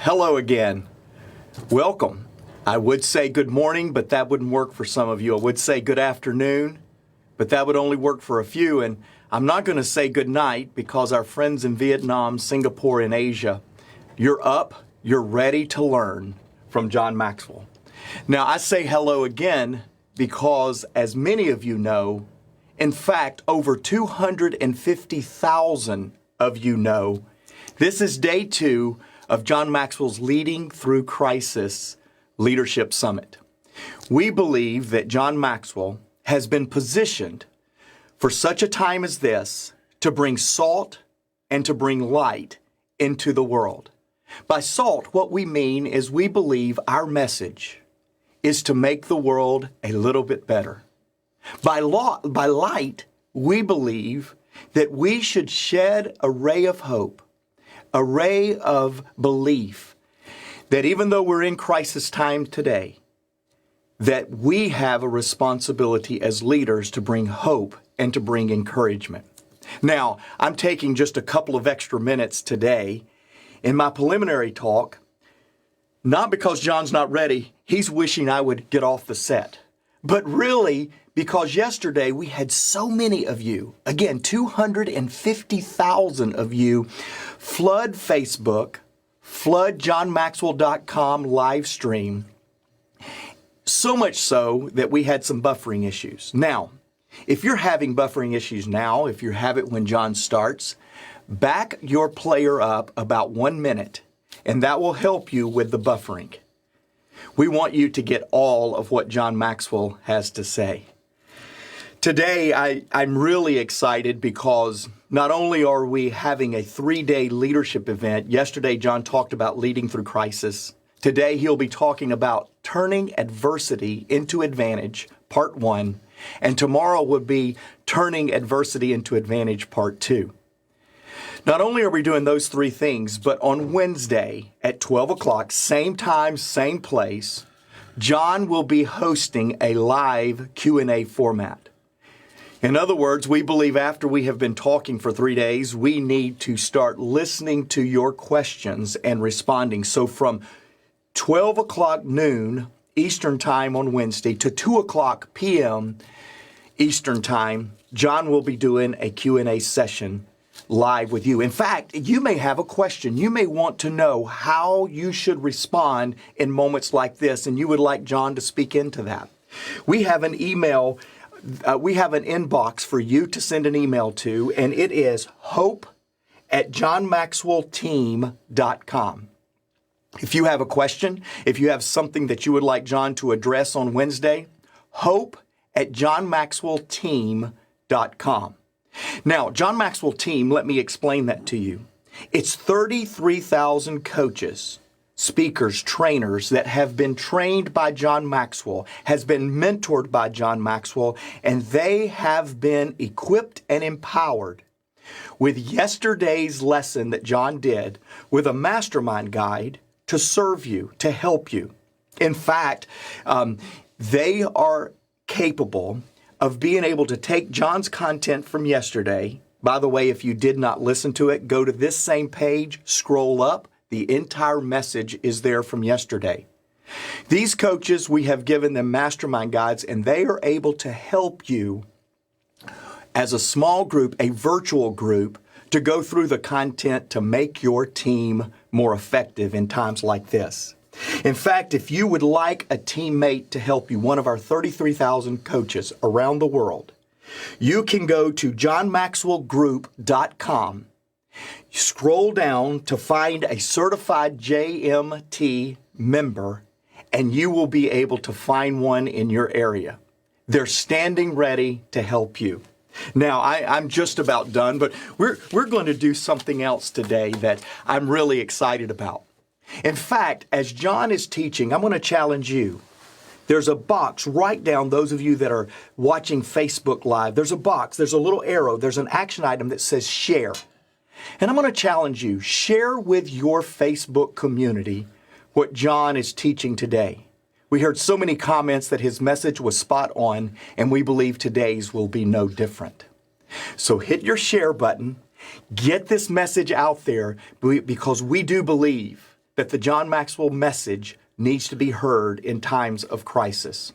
Hello again. Welcome. I would say good morning, but that wouldn't work for some of you. I would say good afternoon, but that would only work for a few. And I'm not going to say good night because our friends in Vietnam, Singapore, and Asia, you're up, you're ready to learn from John Maxwell. Now, I say hello again because, as many of you know, in fact, over 250,000 of you know, this is day 2 of John Maxwell's Leading Through Crisis Leadership Summit. We believe that John Maxwell has been positioned for such a time as this to bring salt and to bring light into the world. By salt, what we mean is we believe our message is to make the world a little bit better. By light, we believe that we should shed a ray of hope, a ray of belief that even though we're in crisis time today, that we have a responsibility as leaders to bring hope and to bring encouragement. Now, I'm taking just a couple of extra minutes today in my preliminary talk, not because John's not ready, he's wishing I would get off the set, but really because yesterday we had so many of you, again, 250,000 of you, flood Facebook, flood johnmaxwell.com live stream, so much so that we had some buffering issues. Now, if you're having buffering issues now, if you have it when John starts, back your player up about 1 minute, and that will help you with the buffering. We want you to get all of what John Maxwell has to say. Today, I'm really excited because not only are we having a 3-day leadership event. Yesterday, John talked about leading through crisis. Today, he'll be talking about turning adversity into advantage, part 1. And tomorrow will be turning adversity into advantage, part 2. Not only are we doing those 3 things, but on Wednesday at 12 o'clock, same time, same place, John will be hosting a live Q&A format. In other words, we believe after we have been talking for 3 days, we need to start listening to your questions and responding. So from 12 o'clock noon Eastern Time on Wednesday to 2 o'clock p.m. Eastern Time, John will be doing a Q&A session live with you. In fact, you may have a question. You may want to know how you should respond in moments like this, and you would like John to speak into that. We have an email. We have an inbox for you to send an email to, and it is hope@johnmaxwellteam.com. If you have a question, if you have something that you would like John to address on Wednesday, hope@johnmaxwellteam.com. Now, John Maxwell Team, let me explain that to you. It's 33,000 coaches, speakers, trainers that have been trained by John Maxwell, has been mentored by John Maxwell, and they have been equipped and empowered with yesterday's lesson that John did with a mastermind guide to serve you, to help you. In fact, they are capable of being able to take John's content from yesterday. By the way, if you did not listen to it, go to this same page, scroll up. The entire message is there from yesterday. These coaches, we have given them mastermind guides, and they are able to help you as a small group, a virtual group, to go through the content to make your team more effective in times like this. In fact, if you would like a teammate to help you, one of our 33,000 coaches around the world, you can go to johnmaxwellgroup.com. Scroll down to find a certified JMT member, and you will be able to find one in your area. They're standing ready to help you. Now, I'm just about done, but we're going to do something else today that I'm really excited about. In fact, as John is teaching, I'm going to challenge you. There's a box right down, those of you that are watching Facebook Live, there's a box, there's a little arrow, there's an action item that says share. And I'm going to challenge you, share with your Facebook community what John is teaching today. We heard so many comments that his message was spot on, and we believe today's will be no different. So hit your share button, get this message out there, because we do believe that the John Maxwell message needs to be heard in times of crisis.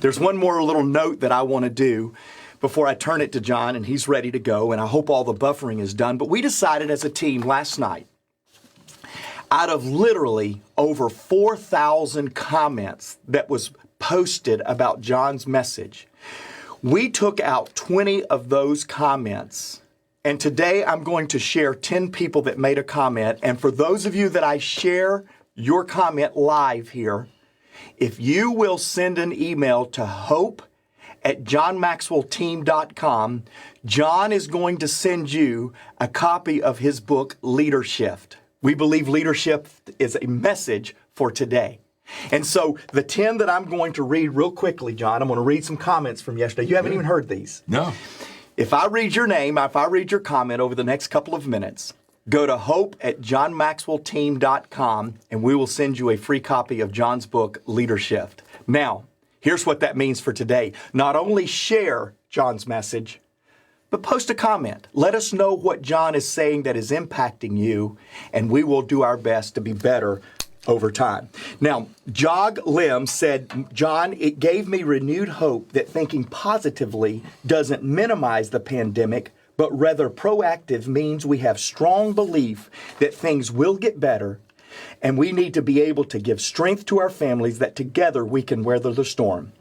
There's one more little note that I want to do before I turn it to John and he's ready to go, and I hope all the buffering is done. But we decided as a team last night, out of literally over 4,000 comments that was posted about John's message, we took out 20 of those comments. And today I'm going to share 10 people that made a comment. And for those of you that I share your comment live here, if you will send an email to hope@johnmaxwellteam.com, John is going to send you a copy of his book, Leadership. We believe leadership is a message for today. And so the 10 that I'm going to read real quickly, John, I'm going to read some comments from yesterday. You haven't even heard these. No. If I read your name, if I read your comment over the next couple of minutes, go to hope@johnmaxwellteam.com and we will send you a free copy of John's book, Leadership. Now, here's what that means for today. Not only share John's message, but post a comment. Let us know what John is saying that is impacting you, and we will do our best to be better over time. Now, Jog Lim said, John, it gave me renewed hope that thinking positively doesn't minimize the pandemic, but rather proactive means we have strong belief that things will get better, and we need to be able to give strength to our families that together we can weather the storm.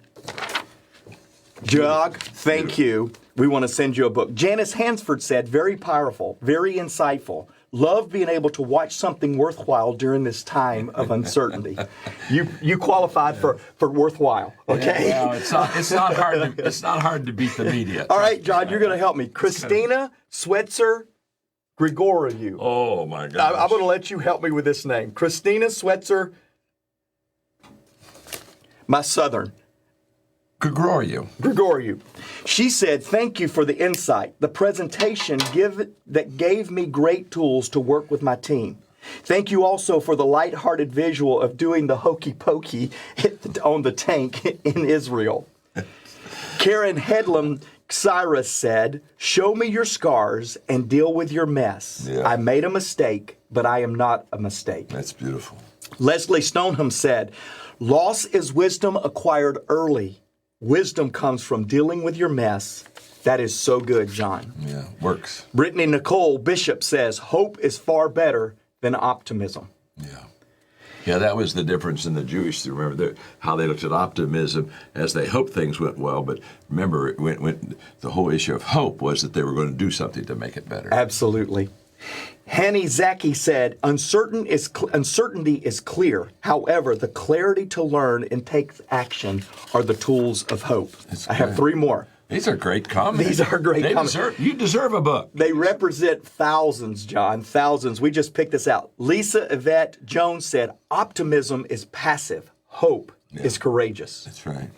Jog, thank you. We want to send you a book. Janice Hansford said, very powerful, very insightful. Love being able to watch something worthwhile during this time of uncertainty. You qualified for worthwhile, okay? Yeah, well, it's not hard to beat the media. All right, John, you're going to help me. Christina Swetzer Grigoriou. Oh my gosh. I'm going to let you help me with this name. Christina Swetzer, my Southern. Grigoriou. She said, thank you for the insight. The presentation that gave me great tools to work with my team. Thank you also for the lighthearted visual of doing the hokey pokey on the tank in Israel. Karen Headlam Cyrus said, show me your scars and deal with your mess. Yeah. I made a mistake, but I am not a mistake. That's beautiful. Leslie Stoneham said, loss is wisdom acquired early. Wisdom comes from dealing with your mess. That is so good, John. Yeah, works. Brittany Nicole Bishop says, hope is far better than optimism. Yeah. Yeah, that was the difference in the Jewish. Remember how they looked at optimism as they hoped things went well. But remember, when the whole issue of hope was that they were going to do something to make it better. Absolutely. Hanny Zaki said, uncertainty is clear. However, the clarity to learn and take action are the tools of hope. I have 3 more. These are great comments. These are great comments. You deserve a book. They represent thousands, John, thousands. We just picked this out. Lisa Yvette Jones said, optimism is passive. Hope is courageous. That's right.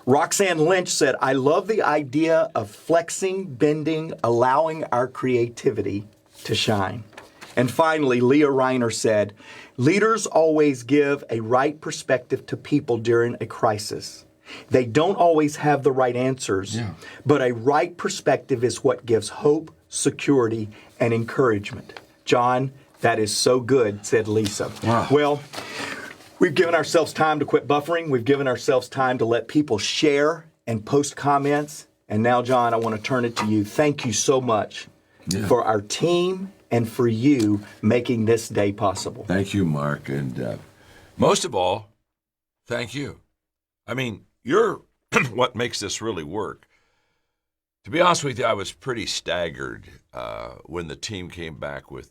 Roxanne Lynch said, I love the idea of flexing, bending, allowing our creativity to shine. And finally, Leah Reiner said, leaders always give a right perspective to people during a crisis. They don't always have the right answers, but a right perspective is what gives hope, security, and encouragement. John, that is so good, said Lisa. Wow. Well, we've given ourselves time to quit buffering. We've given ourselves time to let people share and post comments. And now, John, I want to turn it to you. Thank you so much for our team and for you making this day possible. Thank you, Mark. And most of all, thank you. I mean, you're what makes this really work. To be honest with you, I was pretty staggered when the team came back with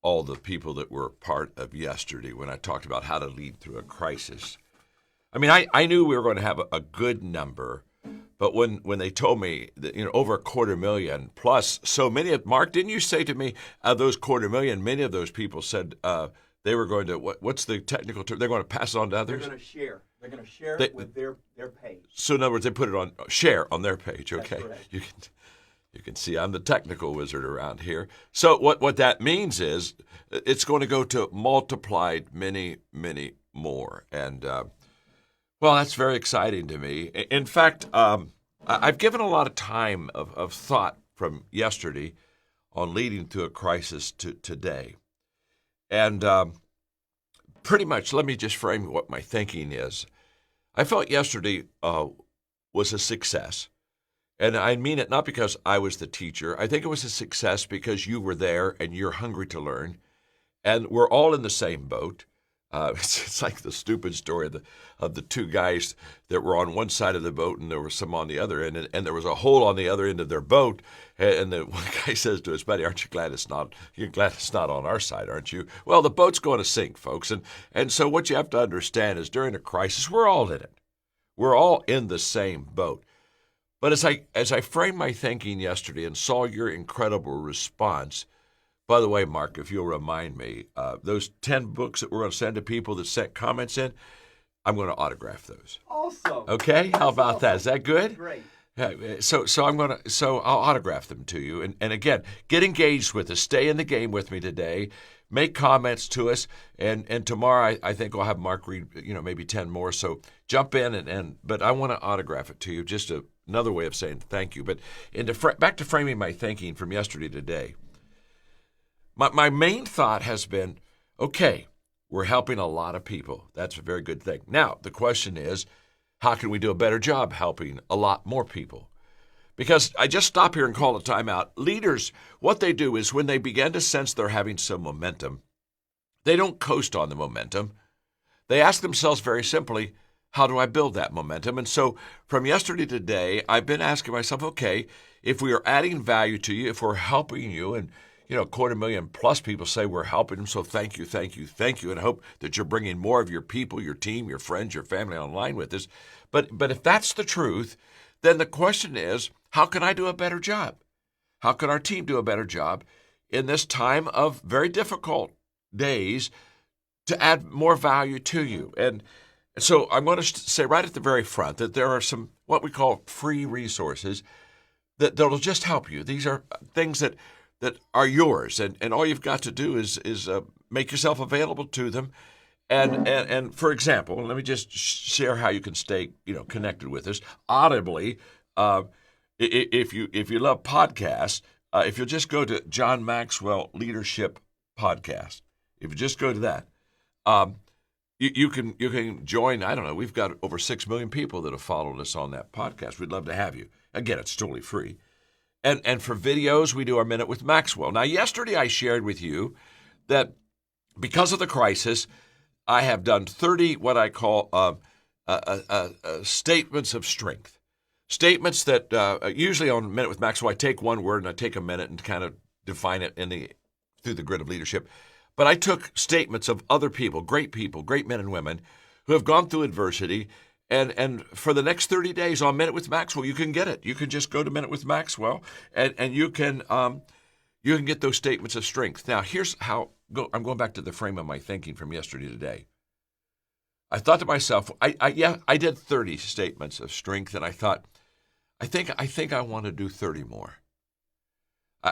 all the people that were part of yesterday when I talked about how to lead through a crisis. I mean, I knew we were going to have a good number, but when they told me that, over 250,000 plus so many of, Mark, didn't you say to me, those 250,000, many of those people said they were going to, what's the technical term? They're going to pass it on to others? They're going to share. They're going to share it with their page. So in other words, they put it on, share on their page, okay? That's correct. You can see I'm the technical wizard around here. So what that means is it's going to go to multiplied many, many more. And, well, that's very exciting to me. In fact, I've given a lot of time of thought from yesterday on leading through a crisis to today. And pretty much, let me just frame what my thinking is. I felt yesterday was a success. And I mean it not because I was the teacher. I think it was a success because you were there and you're hungry to learn. And we're all in the same boat. It's like the stupid story of the two guys that were on one side of the boat and there was some on the other end. And there was a hole on the other end of their boat. And the one guy says to his buddy, "Aren't you glad it's not? You're glad it's not on our side, aren't you?" Well, the boat's going to sink, folks. And so what you have to understand is during a crisis, we're all in it. We're all in the same boat. But as I framed my thinking yesterday and saw your incredible response, by the way, Mark, if you'll remind me, those 10 books that we're going to send to people that sent comments in, I'm going to autograph those. Awesome. Okay, how about that? Is that good? Great. So I'll autograph them to you. And again, get engaged with us. Stay in the game with me today. Make comments to us. And tomorrow I think I'll have Mark read, maybe 10 more. So jump in but I want to autograph it to you. Just another way of saying thank you. But back to framing my thinking from yesterday to today. My main thought has been, okay, we're helping a lot of people. That's a very good thing. Now, the question is, how can we do a better job helping a lot more people? Because I just stop here and call a timeout. Leaders, what they do is when they begin to sense they're having some momentum, they don't coast on the momentum. They ask themselves very simply, how do I build that momentum? And so from yesterday to today, I've been asking myself, okay, if we are adding value to you, if we're helping you, and 250,000+ people say we're helping them, so thank you, thank you, thank you, and I hope that you're bringing more of your people, your team, your friends, your family online with us. But if that's the truth, then the question is, how can I do a better job? How can our team do a better job in this time of very difficult days to add more value to you? And so I'm going to say right at the very front that there are some what we call free resources that'll just help you. These are things that are yours, and all you've got to do is make yourself available to them. And for example, let me just share how you can stay connected with us audibly. If you love podcasts, if you'll just go to John Maxwell Leadership Podcast, if you just go to that, you can join. I don't know. We've got over 6 million people that have followed us on that podcast. We'd love to have you. Again, it's totally free. And for videos, we do our Minute with Maxwell. Now, yesterday I shared with you that because of the crisis, I have done 30 what I call statements of strength. Statements that usually on Minute with Maxwell, I take one word and I take a minute and kind of define it through the grid of leadership. But I took statements of other people, great men and women who have gone through adversity. And for the next 30 days on Minute with Maxwell, you can get it. You can just go to Minute with Maxwell, and you can get those statements of strength. Now, here's how I'm going back to the frame of my thinking from yesterday to today. I thought to myself, I did 30 statements of strength, and I thought, I think I want to do 30 more.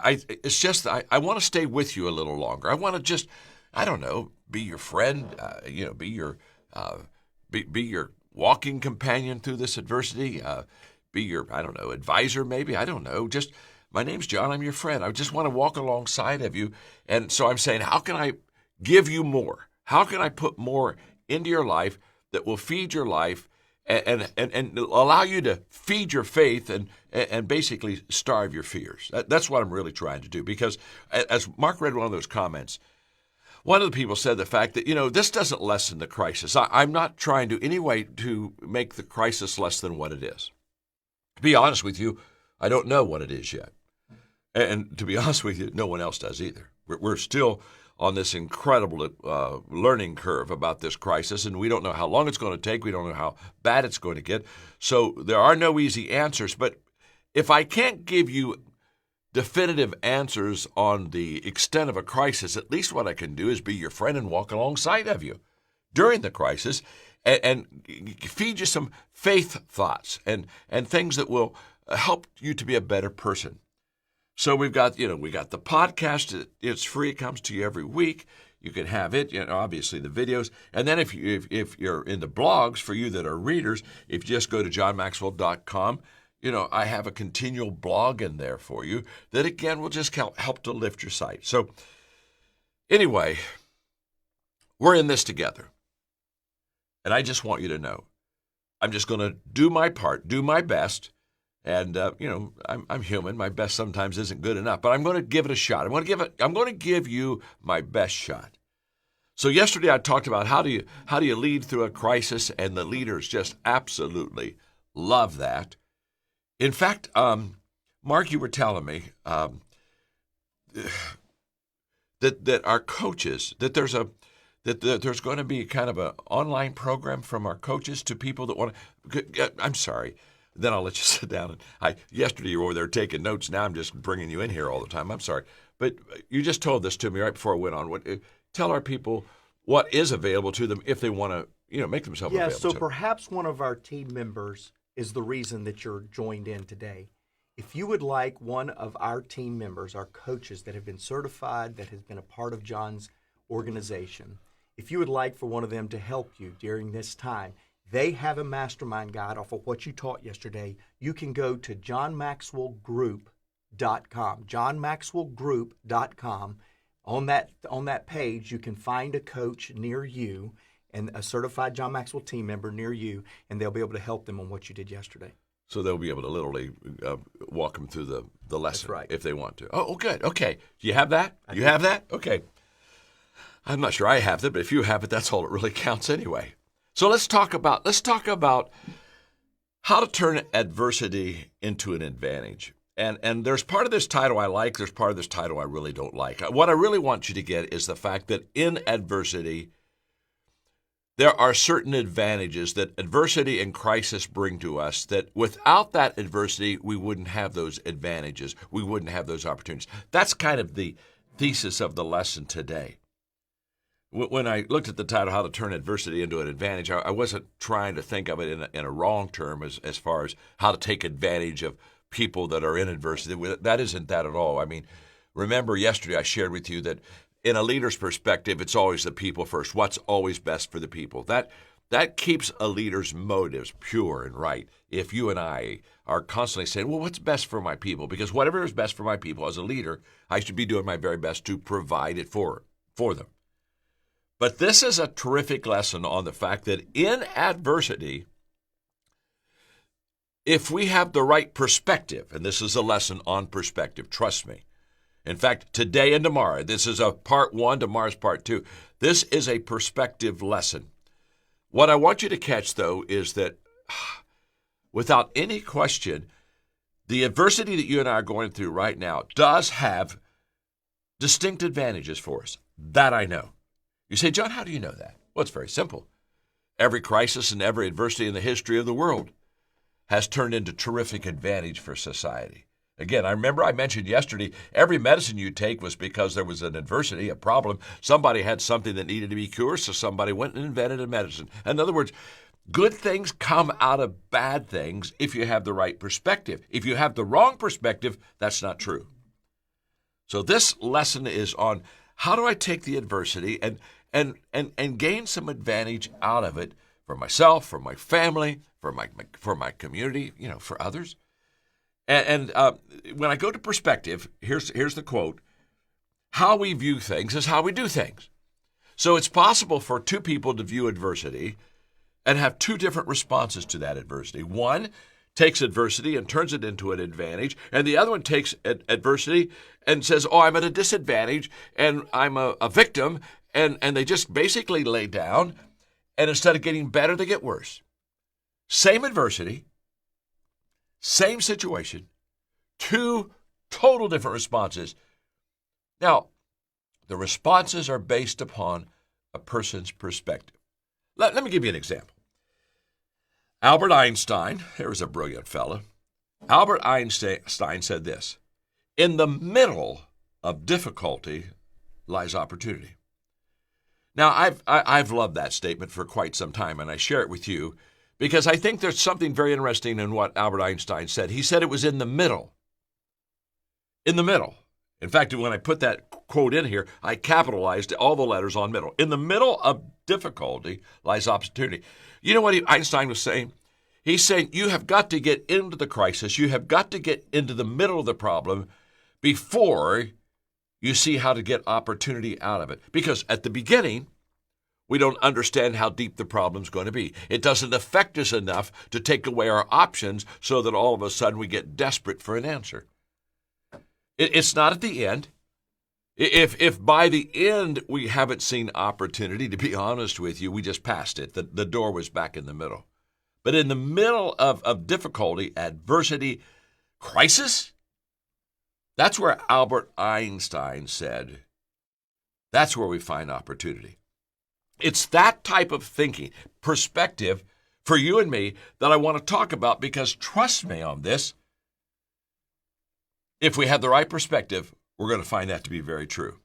It's just I want to stay with you a little longer. I want to just, I don't know, be your friend, be your walking companion through this adversity, be your, I don't know, advisor maybe, I don't know. Just, my name's John, I'm your friend. I just want to walk alongside of you. And so I'm saying, how can I give you more? How can I put more into your life that will feed your life and allow you to feed your faith and basically starve your fears? That's what I'm really trying to do. Because as Mark read one of those comments, one of the people said the fact that, this doesn't lessen the crisis. I'm not trying to any way to make the crisis less than what it is. To be honest with you, I don't know what it is yet. And to be honest with you, no one else does either. We're still on this incredible learning curve about this crisis, and we don't know how long it's going to take. We don't know how bad it's going to get. So there are no easy answers. But if I can't give you definitive answers on the extent of a crisis, at least what I can do is be your friend and walk alongside of you during the crisis and feed you some faith thoughts and things that will help you to be a better person. So we got the podcast. It's free. It comes to you every week. You can have it, obviously the videos. And then if you're into blogs, for you that are readers, if you just go to johnmaxwell.com, I have a continual blog in there for you that, again, will just help to lift your site. So anyway, we're in this together. And I just want you to know, I'm just going to do my part, do my best. And, I'm human. My best sometimes isn't good enough, but I'm going to give it a shot. I'm going to give you my best shot. So yesterday I talked about how do you lead through a crisis, and the leaders just absolutely love that. In fact, Mark, you were telling me that our coaches, that there's going to be kind of an online program from our coaches to people that want to. I'm sorry. Then I'll let you sit down. Yesterday you were over there taking notes. Now I'm just bringing you in here all the time. I'm sorry. But you just told this to me right before I went on. Tell our people what is available to them if they want to, make themselves available. Yeah, so perhaps one of our team members is the reason that you're joined in today. If you would like one of our team members, our coaches that have been certified, that has been a part of John's organization, if you would like for one of them to help you during this time, they have a mastermind guide off of what you taught yesterday. You can go to johnmaxwellgroup.com, johnmaxwellgroup.com. On that page, you can find a coach near you and a certified John Maxwell team member near you, and they'll be able to help them on what you did yesterday. So they'll be able to literally walk them through the lesson. That's right. If they want to. Oh, good. Okay. Do you have that? You have that? Okay. I'm not sure I have that, but if you have it, that's all that really counts anyway. So let's talk about how to turn adversity into an advantage. And there's part of this title I like, there's part of this title I really don't like. What I really want you to get is the fact that in adversity, there are certain advantages that adversity and crisis bring to us that without that adversity, we wouldn't have those advantages. We wouldn't have those opportunities. That's kind of the thesis of the lesson today. When I looked at the title, How to Turn Adversity into an Advantage, I wasn't trying to think of it in a wrong term as far as how to take advantage of people that are in adversity. That isn't that at all. I mean, remember yesterday I shared with you that in a leader's perspective, it's always the people first. What's always best for the people? That keeps a leader's motives pure and right. If you and I are constantly saying, well, what's best for my people? Because whatever is best for my people as a leader, I should be doing my very best to provide it for them. But this is a terrific lesson on the fact that in adversity, if we have the right perspective, and this is a lesson on perspective, trust me. In fact, today and tomorrow, this is a part 1, tomorrow's part 2. This is a perspective lesson. What I want you to catch, though, is that without any question, the adversity that you and I are going through right now does have distinct advantages for us. That I know. You say, John, how do you know that? Well, it's very simple. Every crisis and every adversity in the history of the world has turned into terrific advantage for society. Again, I remember I mentioned yesterday, every medicine you take was because there was an adversity, a problem. Somebody had something that needed to be cured, so somebody went and invented a medicine. In other words, good things come out of bad things if you have the right perspective. If you have the wrong perspective, that's not true. So this lesson is on how do I take the adversity and gain some advantage out of it for myself, for my family, for my community, for others. And when I go to perspective, here's the quote: how we view things is how we do things. So it's possible for two people to view adversity and have two different responses to that adversity. One takes adversity and turns it into an advantage, and the other one takes adversity and says, oh, I'm at a disadvantage, and I'm a victim, and they just basically lay down, and instead of getting better, they get worse. Same adversity, same situation, two total different responses. Now, the responses are based upon a person's perspective. Let me give you an example. Albert Einstein, here was a brilliant fellow. Albert Einstein said this: in the middle of difficulty lies opportunity. Now, I've loved that statement for quite some time, and I share it with you because I think there's something very interesting in what Albert Einstein said. He said it was in the middle. In the middle. In fact, when I put that quote in here, I capitalized all the letters on middle. In the middle of difficulty lies opportunity. You know what Einstein was saying? He's saying you have got to get into the crisis. You have got to get into the middle of the problem before you see how to get opportunity out of it. Because at the beginning, We don't understand how deep the problem's going to be. It doesn't affect us enough to take away our options so that all of a sudden we get desperate for an answer. It's not at the end. If by the end we haven't seen opportunity, to be honest with you, we just passed it. The door was back in the middle. But in the middle of difficulty, adversity, crisis, that's where Albert Einstein said, that's where we find opportunity. It's that type of thinking, perspective for you and me that I want to talk about, because trust me on this, if we have the right perspective, we're going to find that to be very true.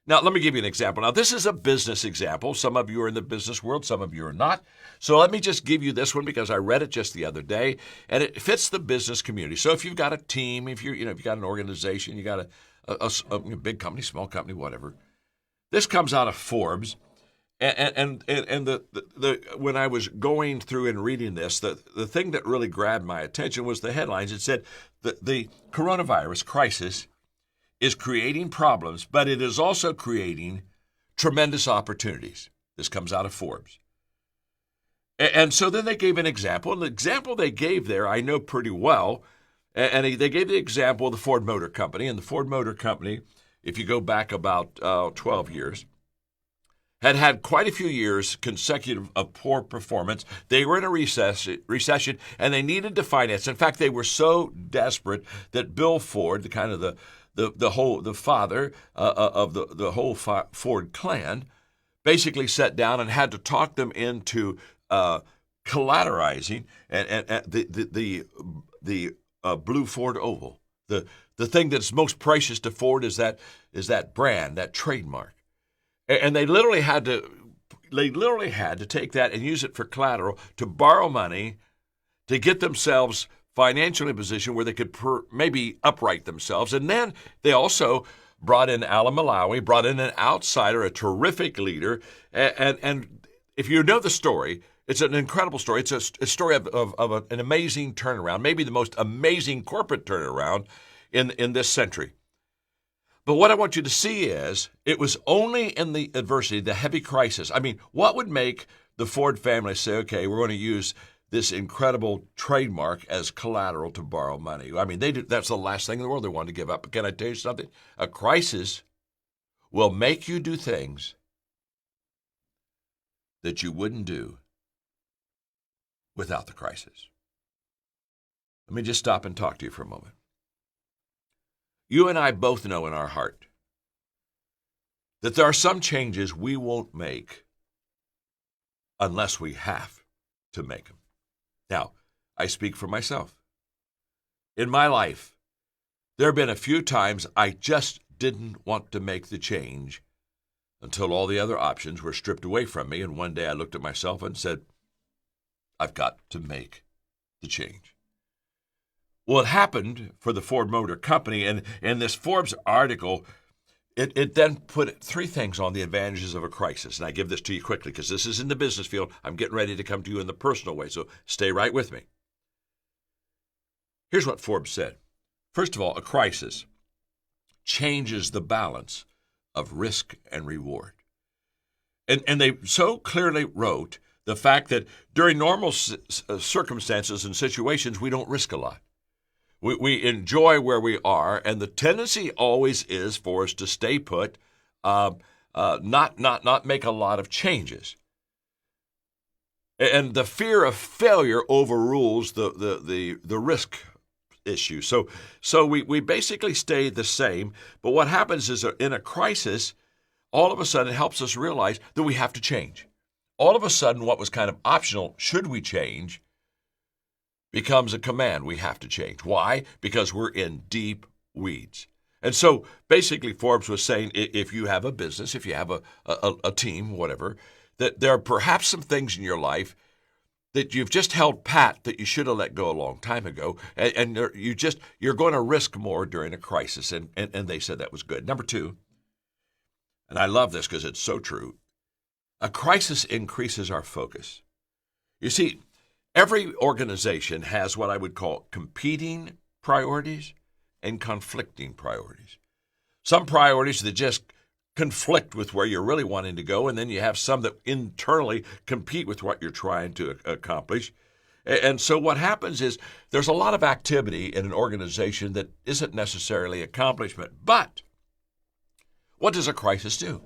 Now, let me give you an example. Now, this is a business example. Some of you are in the business world, some of you are not. So let me just give you this one because I read it just the other day, and it fits the business community. So if you've got a team, if you've got an organization, you got a big company, small company, whatever. This comes out of Forbes, and when I was going through and reading this, the thing that really grabbed my attention was the headlines. It said the coronavirus crisis is creating problems, but it is also creating tremendous opportunities. This comes out of Forbes. And so then they gave an example, and the example they gave there I know pretty well, and they gave the example of the Ford Motor Company. And the Ford Motor Company, if you go back about 12 years, had quite a few years consecutive of poor performance. They were in a recession, and they needed to finance. In fact, they were so desperate that Bill Ford, the father of the whole Ford clan, basically sat down and had to talk them into collateralizing and the blue Ford oval. The thing that's most precious to Ford is that brand, that trademark, and they literally had to take that and use it for collateral to borrow money to get themselves financially in a position where they could maybe upright themselves. And then they also brought in Alan Malawi, brought in an outsider, a terrific leader. And if you know the story, it's an incredible story. It's a story of an amazing turnaround, maybe the most amazing corporate turnaround in this century. But what I want you to see is it was only in the adversity, the heavy crisis. I mean, what would make the Ford family say, okay, we're going to use this incredible trademark as collateral to borrow money? I mean, that's the last thing in the world they wanted to give up. But can I tell you something? A crisis will make you do things that you wouldn't do without the crisis. Let me just stop and talk to you for a moment. You and I both know in our heart that there are some changes we won't make unless we have to make them. Now, I speak for myself. In my life, there have been a few times I just didn't want to make the change until all the other options were stripped away from me, and one day I looked at myself and said, I've got to make the change. Well, it happened for the Ford Motor Company, and in this Forbes article, it then put three things on the advantages of a crisis. And I give this to you quickly because this is in the business field. I'm getting ready to come to you in the personal way, so stay right with me. Here's what Forbes said. First of all, a crisis changes the balance of risk and reward. And they so clearly wrote the fact that during normal circumstances and situations, we don't risk a lot. We enjoy where we are, and the tendency always is for us to stay put, not make a lot of changes. And the fear of failure overrules the risk issue. So we basically stay the same. But what happens is in a crisis, all of a sudden it helps us realize that we have to change. All of a sudden, what was kind of optional, should we change, becomes a command. We have to change. Why? Because we're in deep weeds. And so basically Forbes was saying if you have a business, if you have a team, whatever, that there are perhaps some things in your life that you've just held pat that you should have let go a long time ago, and you're going to risk more during a crisis. And they said that was good. Number two, and I love this because it's so true, a crisis increases our focus. You see, every organization has what I would call competing priorities and conflicting priorities. Some priorities that just conflict with where you're really wanting to go, and then you have some that internally compete with what you're trying to accomplish. And so what happens is there's a lot of activity in an organization that isn't necessarily accomplishment. But what does a crisis do?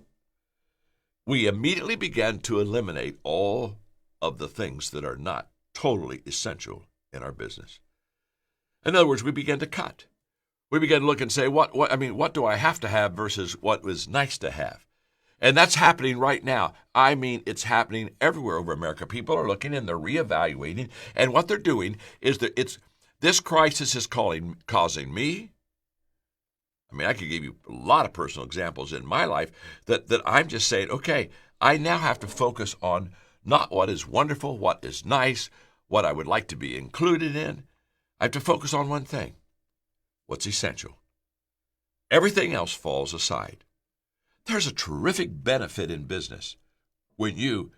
We immediately begin to eliminate all of the things that are not totally essential in our business. In other words, we begin to cut. We begin to look and say, what do I have to have versus what was nice to have? And that's happening right now. I mean, it's happening everywhere over America. People are looking and they're reevaluating. And what they're doing is that this crisis is causing me. I mean, I could give you a lot of personal examples in my life that I'm just saying, okay, I now have to focus on not what is wonderful, what is nice, what I would like to be included in. I have to focus on one thing, what's essential. Everything else falls aside. There's a terrific benefit in business when you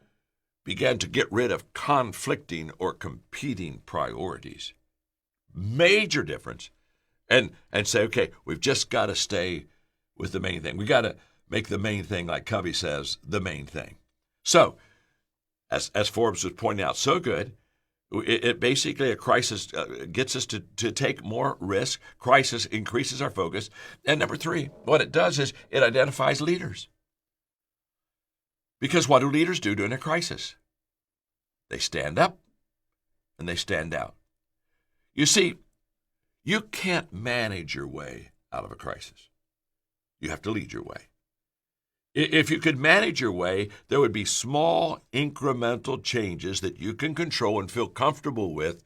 begin to get rid of conflicting or competing priorities. Major difference. And say, okay, we've just got to stay with the main thing. We got to make the main thing, like Covey says, the main thing. So, as Forbes was pointing out so good, it basically, a crisis gets us to take more risk. Crisis increases our focus. And number 3, what it does is it identifies leaders. Because what do leaders do during a crisis? They stand up and they stand out. You see, you can't manage your way out of a crisis. You have to lead your way. If you could manage your way, there would be small incremental changes that you can control and feel comfortable with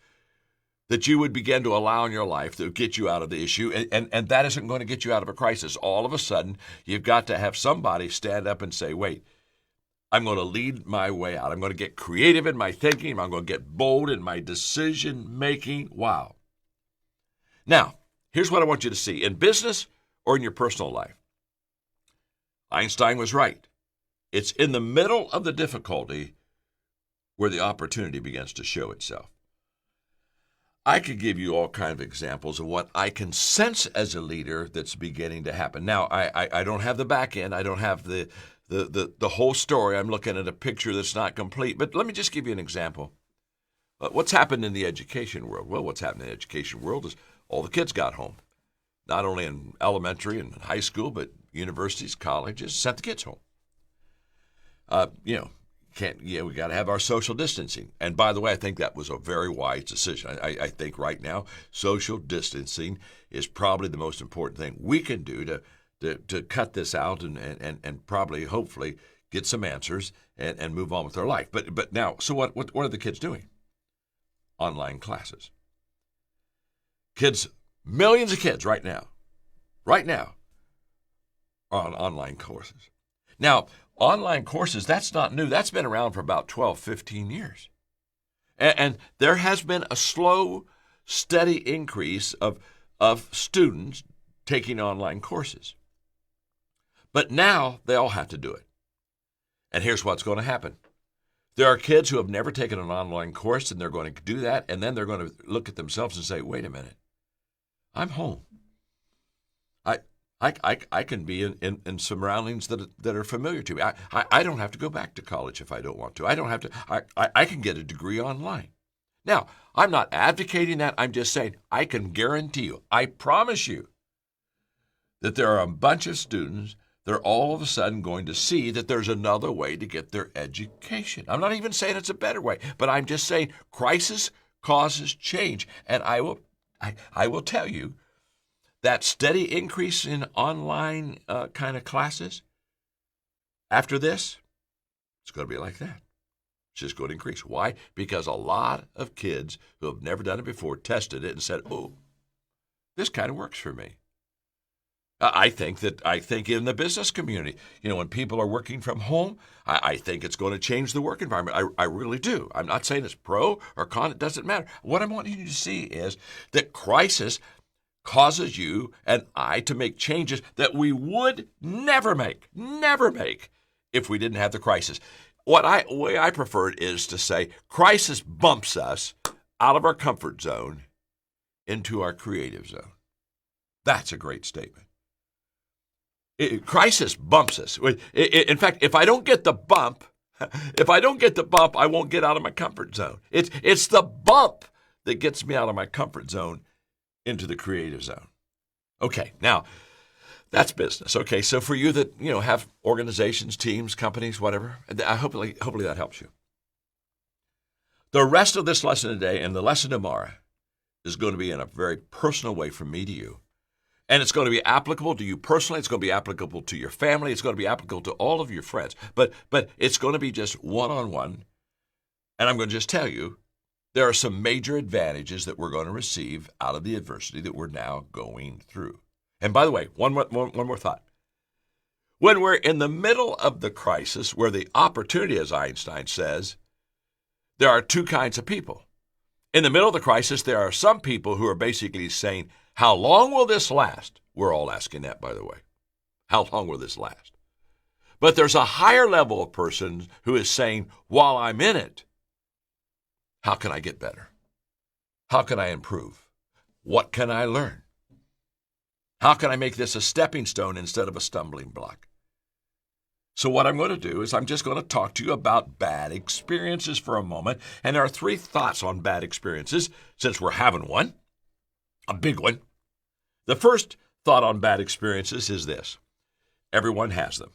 that you would begin to allow in your life that would get you out of the issue. And that isn't going to get you out of a crisis. All of a sudden, you've got to have somebody stand up and say, wait, I'm going to lead my way out. I'm going to get creative in my thinking. I'm going to get bold in my decision making. Wow. Now, here's what I want you to see. In business or in your personal life, Einstein was right. It's in the middle of the difficulty where the opportunity begins to show itself. I could give you all kinds of examples of what I can sense as a leader that's beginning to happen. Now, I don't have the back end. I don't have the whole story. I'm looking at a picture that's not complete. But let me just give you an example. What's happened in the education world? Well, what's happened in the education world is all the kids got home. Not only in elementary and high school, but universities, colleges, sent the kids home. We got to have our social distancing. And by the way, I think that was a very wise decision. I think right now, social distancing is probably the most important thing we can do to cut this out and probably, hopefully, get some answers and move on with their life. But now, so what are the kids doing? Online classes. Kids, millions of kids right now are on online courses. Now, online courses, that's not new. That's been around for about 12, 15 years. And there has been a slow, steady increase of students taking online courses. But now they all have to do it. And here's what's going to happen. There are kids who have never taken an online course, and they're going to do that, and then they're going to look at themselves and say, wait a minute, I'm home. I can be in surroundings that are familiar to me. I don't have to go back to college if I don't want to. I can get a degree online. Now, I'm not advocating that. I'm just saying I can guarantee you, I promise you, that there are a bunch of students that are all of a sudden going to see that there's another way to get their education. I'm not even saying it's a better way, but I'm just saying crisis causes change. And I will tell you, that steady increase in online kind of classes, after this, it's going to be like that. It's just going to increase. Why? Because a lot of kids who have never done it before tested it and said, oh, this kind of works for me. I think in the business community, when people are working from home, I think it's going to change the work environment. I really do. I'm not saying it's pro or con. It doesn't matter. What I'm wanting you to see is that crisis causes you and I to make changes that we would never make if we didn't have the crisis. The way I prefer it is to say crisis bumps us out of our comfort zone into our creative zone. That's a great statement. Crisis bumps us. In fact, if I don't get the bump, I won't get out of my comfort zone. It's the bump that gets me out of my comfort zone into the creative zone. Okay, now that's business. Okay, so for you that have organizations, teams, companies, whatever, hopefully that helps you. The rest of this lesson today and the lesson tomorrow is going to be in a very personal way from me to you. And it's going to be applicable to you personally. It's going to be applicable to your family. It's going to be applicable to all of your friends. But it's going to be just one-on-one. And I'm going to just tell you, there are some major advantages that we're going to receive out of the adversity that we're now going through. And by the way, one more thought. When we're in the middle of the crisis, where the opportunity, as Einstein says, there are two kinds of people. In the middle of the crisis, there are some people who are basically saying, how long will this last? We're all asking that, by the way. How long will this last? But there's a higher level of person who is saying, while I'm in it, how can I get better? How can I improve? What can I learn? How can I make this a stepping stone instead of a stumbling block? So what I'm going to do is I'm just going to talk to you about bad experiences for a moment. And there are 3 thoughts on bad experiences, since we're having one, a big one. The first thought on bad experiences is this: everyone has them.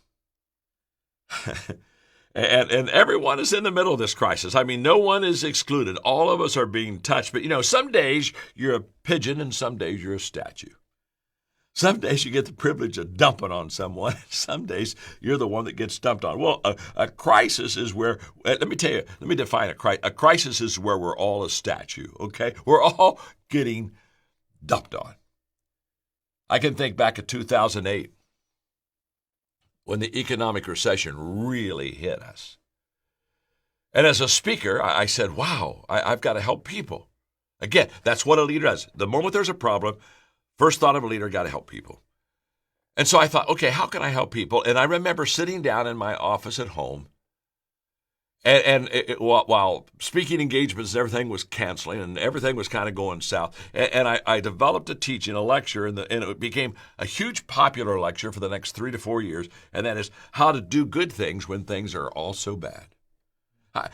and everyone is in the middle of this crisis. I mean, no one is excluded. All of us are being touched. But, some days you're a pigeon and some days you're a statue. Some days you get the privilege of dumping on someone. Some days you're the one that gets dumped on. Well, a crisis is where, let me define a crisis. A crisis is where we're all a statue, okay? We're all getting dumped on. I can think back to 2008 when the economic recession really hit us. And as a speaker, I said, wow, I've got to help people. Again, that's what a leader does. The moment there's a problem, first thought of a leader, got to help people. And so I thought, okay, how can I help people? And I remember sitting down in my office at home, and while speaking engagements and everything was canceling and everything was kind of going south, and I developed a teaching, a lecture, and it became a huge popular lecture for the next 3 to 4 years, and that is how to do good things when things are all so bad.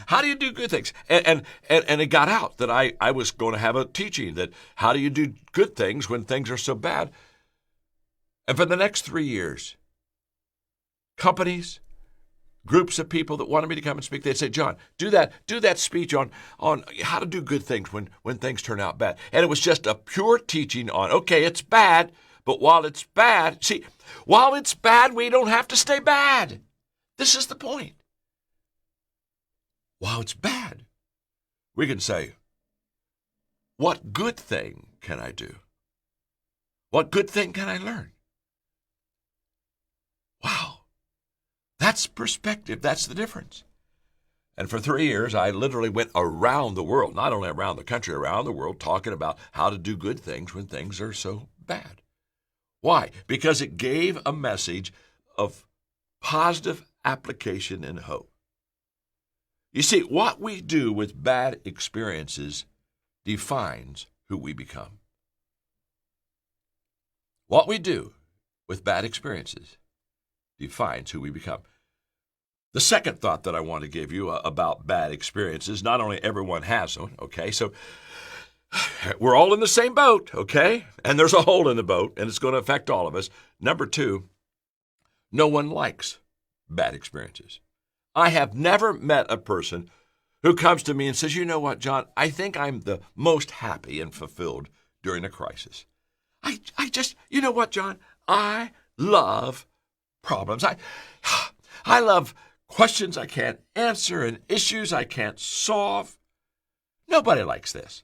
How do you do good things? And it got out that I was going to have a teaching that how do you do good things when things are so bad? And for the next 3 years, companies, groups of people that wanted me to come and speak, they'd say, John, do that speech on how to do good things when things turn out bad. And it was just a pure teaching on, okay, it's bad, but while it's bad, we don't have to stay bad. This is the point. While it's bad, we can say, what good thing can I do? What good thing can I learn? Wow, that's perspective. That's the difference. And for 3 years, I literally went around the world, not only around the country, around the world, talking about how to do good things when things are so bad. Why? Because it gave a message of positive application and hope. You see, what we do with bad experiences defines who we become. What we do with bad experiences defines who we become. The second thought that I want to give you about bad experiences, not only everyone has one, okay, so we're all in the same boat, okay, and there's a hole in the boat, and it's going to affect all of us. Number 2, no one likes bad experiences. I have never met a person who comes to me and says, you know what, John, I think I'm the most happy and fulfilled during a crisis. I just, you know what, John, I love problems. I love questions I can't answer and issues I can't solve. Nobody likes this.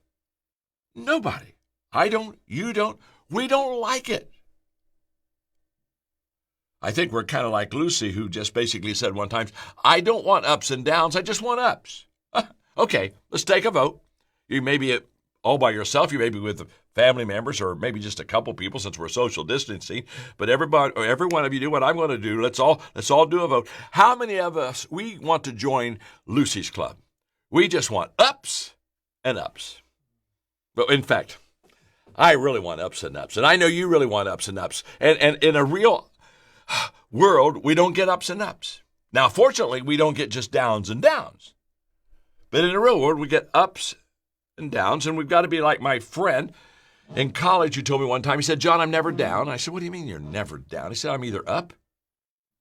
Nobody. I don't, you don't, we don't like it. I think we're kind of like Lucy, who just basically said one time, I don't want ups and downs, I just want ups. Okay, let's take a vote. You may be all by yourself, you may be with family members, or maybe just a couple people since we're social distancing, but every one of you do what I'm going to do. Let's all do a vote. How many of us, we want to join Lucy's club? We just want ups and ups. But in fact, I really want ups and ups, and I know you really want ups and ups. And in a real world, we don't get ups and ups. Now, fortunately, we don't get just downs and downs. But in the real world, we get ups and downs, and we've got to be like my friend in college who told me one time. He said, John, I'm never down. I said, what do you mean you're never down? He said, I'm either up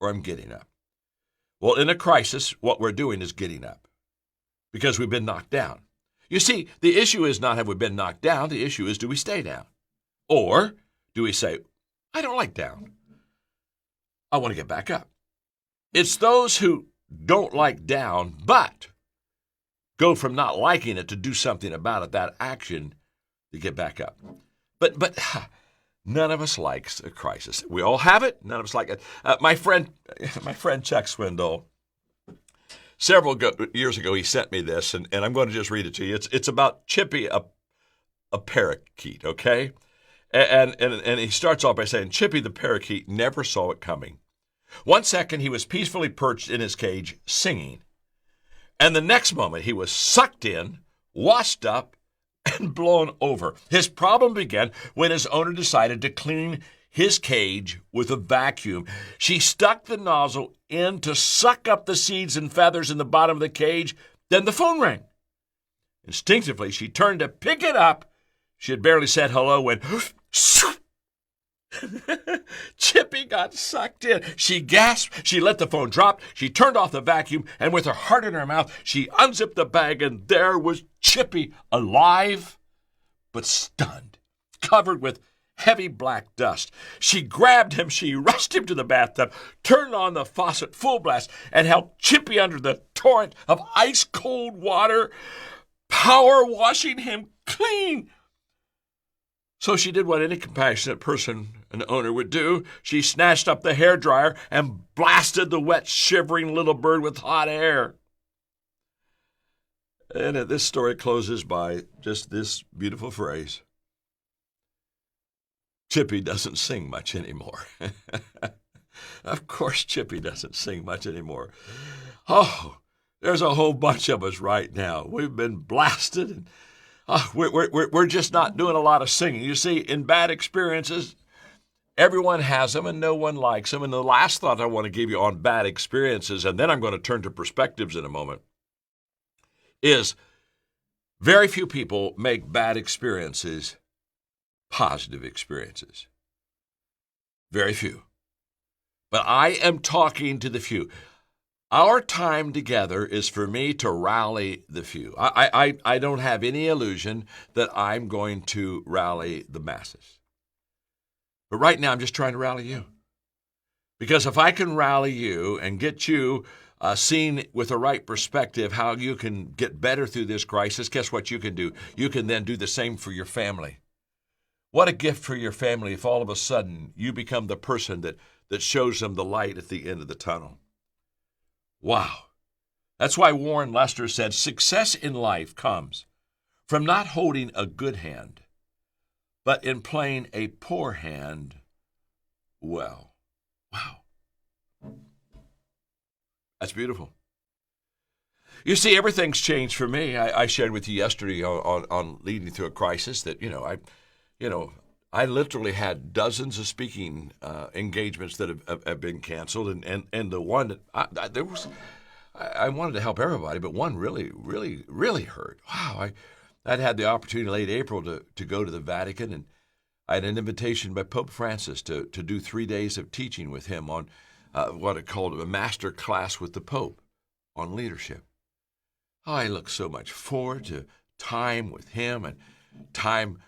or I'm getting up. Well, in a crisis, what we're doing is getting up because we've been knocked down. You see, the issue is not have we been knocked down. The issue is, do we stay down? Or do we say, I don't like down. I want to get back up. It's those who don't like down, but go from not liking it to do something about it, that action, to get back up. But none of us likes a crisis. We all have it. None of us like it. My friend Chuck Swindoll, several years ago, he sent me this, and I'm going to just read it to you. It's about Chippy, a parakeet, okay? And he starts off by saying, Chippy the parakeet never saw it coming. One second, he was peacefully perched in his cage singing. And the next moment, he was sucked in, washed up, and blown over. His problem began when his owner decided to clean his cage with a vacuum. She stuck the nozzle in to suck up the seeds and feathers in the bottom of the cage. Then the phone rang. Instinctively, she turned to pick it up. She had barely said hello when Chippy got sucked in. She gasped. She let the phone drop. She turned off the vacuum, and with her heart in her mouth, she unzipped the bag, and there was Chippy, alive but stunned, covered with heavy black dust. She grabbed him. She rushed him to the bathtub, turned on the faucet full blast, and held Chippy under the torrent of ice-cold water, power washing him clean. So she did what any compassionate person, an owner, would do. She snatched up the hairdryer and blasted the wet, shivering little bird with hot air. And this story closes by just this beautiful phrase. Chippy doesn't sing much anymore. Of course, Chippy doesn't sing much anymore. Oh, there's a whole bunch of us right now. We've been blasted, and we're just not doing a lot of singing. You see, in bad experiences, everyone has them and no one likes them. And the last thought I want to give you on bad experiences, and then I'm going to turn to perspectives in a moment, is very few people make bad experiences positive experiences. Very few. But I am talking to the few. Our time together is for me to rally the few. I don't have any illusion that I'm going to rally the masses. But right now, I'm just trying to rally you. Because if I can rally you and get you seen with the right perspective how you can get better through this crisis, guess what you can do? You can then do the same for your family. What a gift for your family if all of a sudden you become the person that shows them the light at the end of the tunnel. Wow. That's why Warren Lester said, success in life comes from not holding a good hand, but in playing a poor hand well. Wow. That's beautiful. You see, everything's changed for me. I shared with you yesterday on leading through a crisis that, I literally had dozens of speaking engagements that have been canceled, and the one that I wanted to help everybody, but one really, really, really hurt. Wow, I'd had the opportunity late April to go to the Vatican, and I had an invitation by Pope Francis to do 3 days of teaching with him on what I called a master class with the Pope on leadership. I look so much forward to time with him and time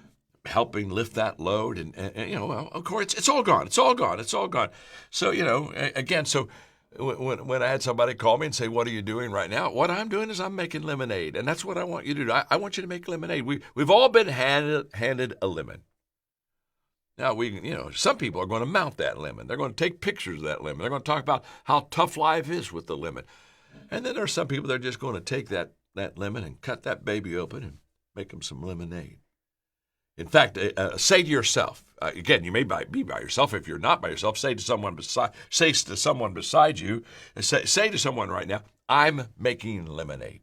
helping lift that load. And well, of course, it's all gone. It's all gone. It's all gone. So, again, so when I had somebody call me and say, what are you doing right now? What I'm doing is I'm making lemonade. And that's what I want you to do. I want you to make lemonade. We've all been handed a lemon. Now, some people are going to mount that lemon. They're going to take pictures of that lemon. They're going to talk about how tough life is with the lemon. And then there are some people that are just going to take that lemon and cut that baby open and make them some lemonade. In fact, say to yourself, again, you may be by yourself. If you're not by yourself, say to someone beside you, say to someone right now, I'm making lemonade.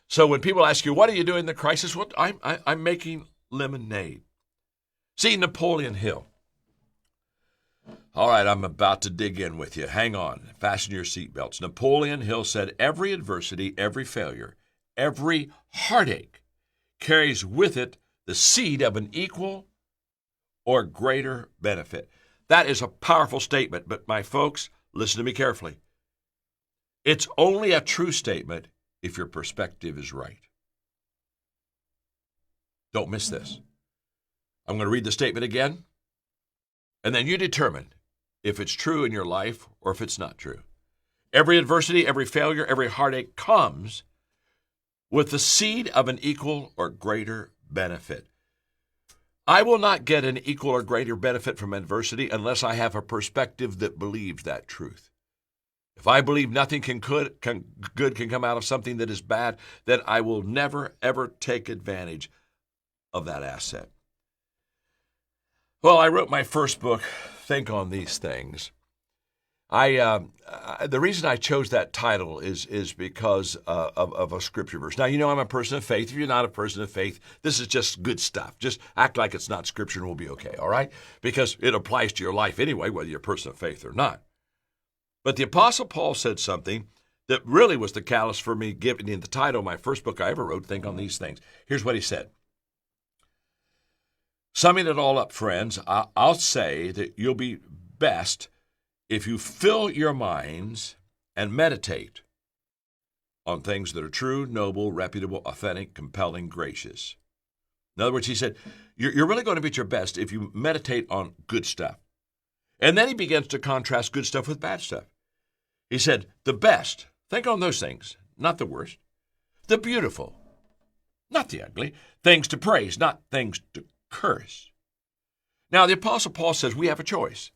So when people ask you, what are you doing in the crisis? Well, I'm making lemonade. See, Napoleon Hill, All right, I'm about to dig in with you. Hang on. Fasten your seatbelts. Napoleon Hill said, every adversity, every failure, every heartache carries with it the seed of an equal or greater benefit. That is a powerful statement, but my folks, listen to me carefully. It's only a true statement if your perspective is right. Don't miss this. I'm going to read the statement again, and then you determine if it's true in your life or if it's not true. Every adversity, every failure, every heartache comes with the seed of an equal or greater benefit. I will not get an equal or greater benefit from adversity unless I have a perspective that believes that truth. If I believe nothing good can come out of something that is bad, then I will never, ever take advantage of that asset. Well, I wrote my first book, Think on These Things. The reason I chose that title is because of a scripture verse. Now, you know I'm a person of faith. If you're not a person of faith, this is just good stuff. Just act like it's not scripture and we'll be okay, all right? Because it applies to your life anyway, whether you're a person of faith or not. But the Apostle Paul said something that really was the catalyst for me giving the title of my first book I ever wrote, Think on These Things. Here's what he said. Summing it all up, friends, I'll say that you'll be best if you fill your minds and meditate on things that are true, noble, reputable, authentic, compelling, gracious. In other words, he said, you're really going to be at your best if you meditate on good stuff. And then he begins to contrast good stuff with bad stuff. He said, the best, think on those things, not the worst. The beautiful, not the ugly. Things to praise, not things to curse. Now, the Apostle Paul says we have a choice.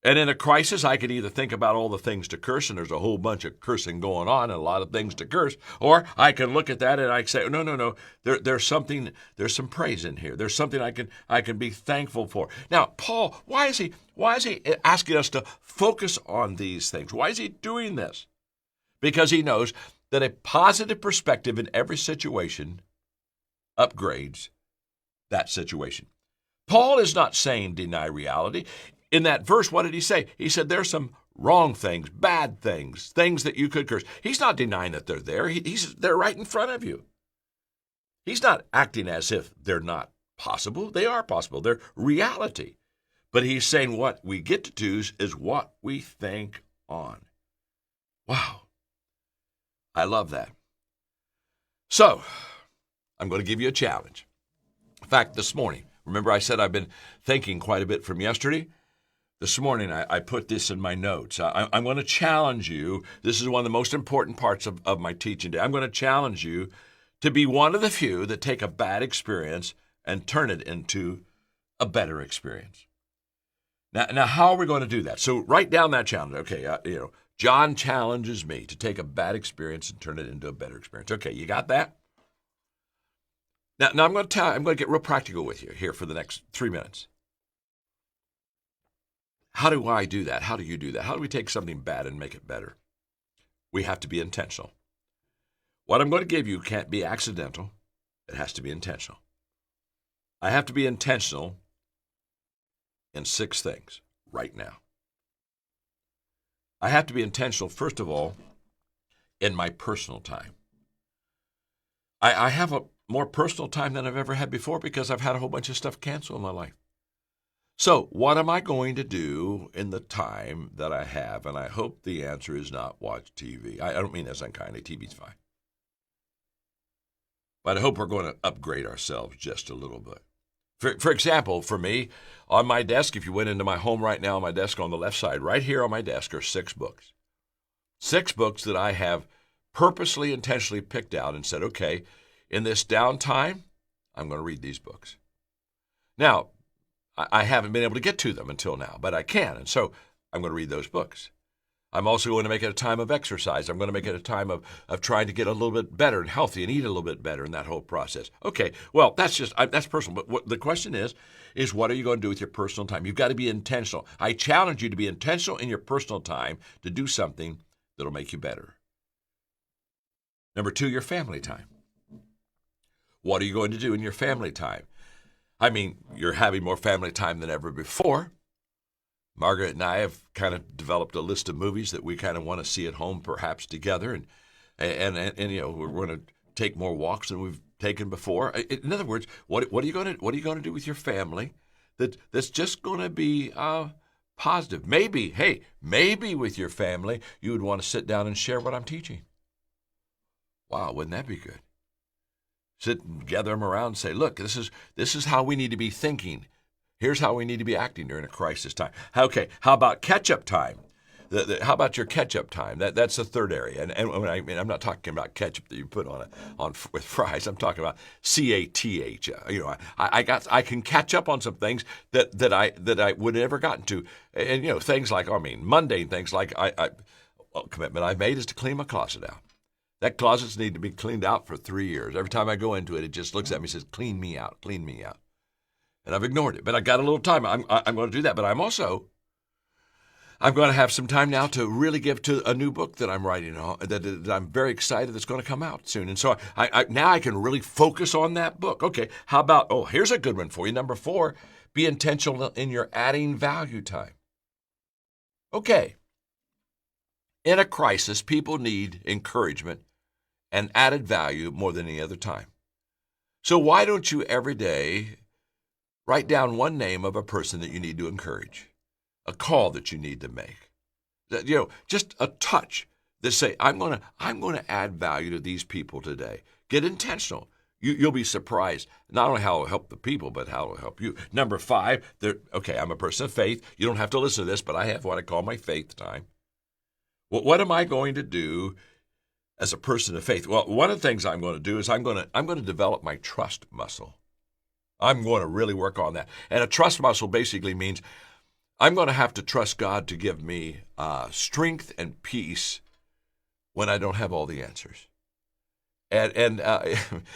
And in a crisis, I could either think about all the things to curse, and there's a whole bunch of cursing going on and a lot of things to curse, or I can look at that and I can say, no, there's some praise in here. There's something I can be thankful for. Now, Paul, why is he asking us to focus on these things? Why is he doing this? Because he knows that a positive perspective in every situation upgrades that situation. Paul is not saying deny reality. In that verse, what did he say? He said there's some wrong things, bad things, things that you could curse. He's not denying that they're there. They're right in front of you. He's not acting as if they're not possible. They are possible. They're reality. But he's saying what we get to choose is what we think on. Wow. I love that. So, I'm going to give you a challenge. In fact, this morning, remember I said I've been thinking quite a bit from yesterday? This morning, I put this in my notes. I'm going to challenge you. This is one of the most important parts of my teaching today. I'm going to challenge you to be one of the few that take a bad experience and turn it into a better experience. Now, how are we going to do that? So write down that challenge. Okay, John challenges me to take a bad experience and turn it into a better experience. Okay, you got that? Now I'm going to get real practical with you here for the next 3 minutes. How do I do that? How do you do that? How do we take something bad and make it better? We have to be intentional. What I'm going to give you can't be accidental. It has to be intentional. I have to be intentional in 6 things right now. I have to be intentional, first of all, in my personal time. I have a more personal time than I've ever had before because I've had a whole bunch of stuff canceled in my life. So what am I going to do in the time that I have? And I hope the answer is not watch TV. I don't mean this unkindly. TV's fine. But I hope we're going to upgrade ourselves just a little bit. For example, for me, on my desk, if you went into my home right now, on my desk on the left side, right here on my desk are 6 books. 6 books that I have purposely, intentionally picked out and said, okay, in this downtime, I'm going to read these books. Now, I haven't been able to get to them until now, but I can, and so I'm going to read those books. I'm also going to make it a time of exercise. I'm going to make it a time of trying to get a little bit better and healthy and eat a little bit better in that whole process. Okay, well, that's personal. But what the question is what are you going to do with your personal time? You've got to be intentional. I challenge you to be intentional in your personal time to do something that'll make you better. Number 2, your family time. What are you going to do in your family time? I mean, you're having more family time than ever before. Margaret and I have kind of developed a list of movies that we kind of want to see at home, perhaps together, and you know, we're going to take more walks than we've taken before. In other words, what are you going to do with your family that's just going to be positive? Maybe with your family you would want to sit down and share what I'm teaching. Wow, wouldn't that be good? Sit and gather them around and say, look, this is how we need to be thinking. Here's how we need to be acting during a crisis time. Okay, how about catch-up time? How about your catch-up time? That's the third area. And when I'm not talking about ketchup that you put on with fries. I'm talking about CATH. You know, I can catch up on some things that I would have never gotten to. And you know, things like, mundane things like a commitment I've made is to clean my closet out. That closet's need to be cleaned out for 3 years. Every time I go into it, it just looks at me and says, clean me out, clean me out. And I've ignored it. But I got a little time. I'm going to do that. But I'm going to have some time now to really give to a new book that I'm writing, that I'm very excited that's going to come out soon. And so now I can really focus on that book. Okay, how about, here's a good one for you. Number 4, be intentional in your adding value time. Okay. In a crisis, people need encouragement and added value more than any other time. So why don't you every day write down one name of a person that you need to encourage, a call that you need to make, just a touch that say, I'm going to add value to these people today. Get intentional. You'll be surprised not only how it'll help the people, but how it'll help you. Number 5, I'm a person of faith. You don't have to listen to this, but I have what I call my faith time. Well, what am I going to do as a person of faith? Well, one of the things I'm going to do is I'm going to develop my trust muscle. I'm going to really work on that. And a trust muscle basically means I'm going to have to trust God to give me strength and peace when I don't have all the answers. And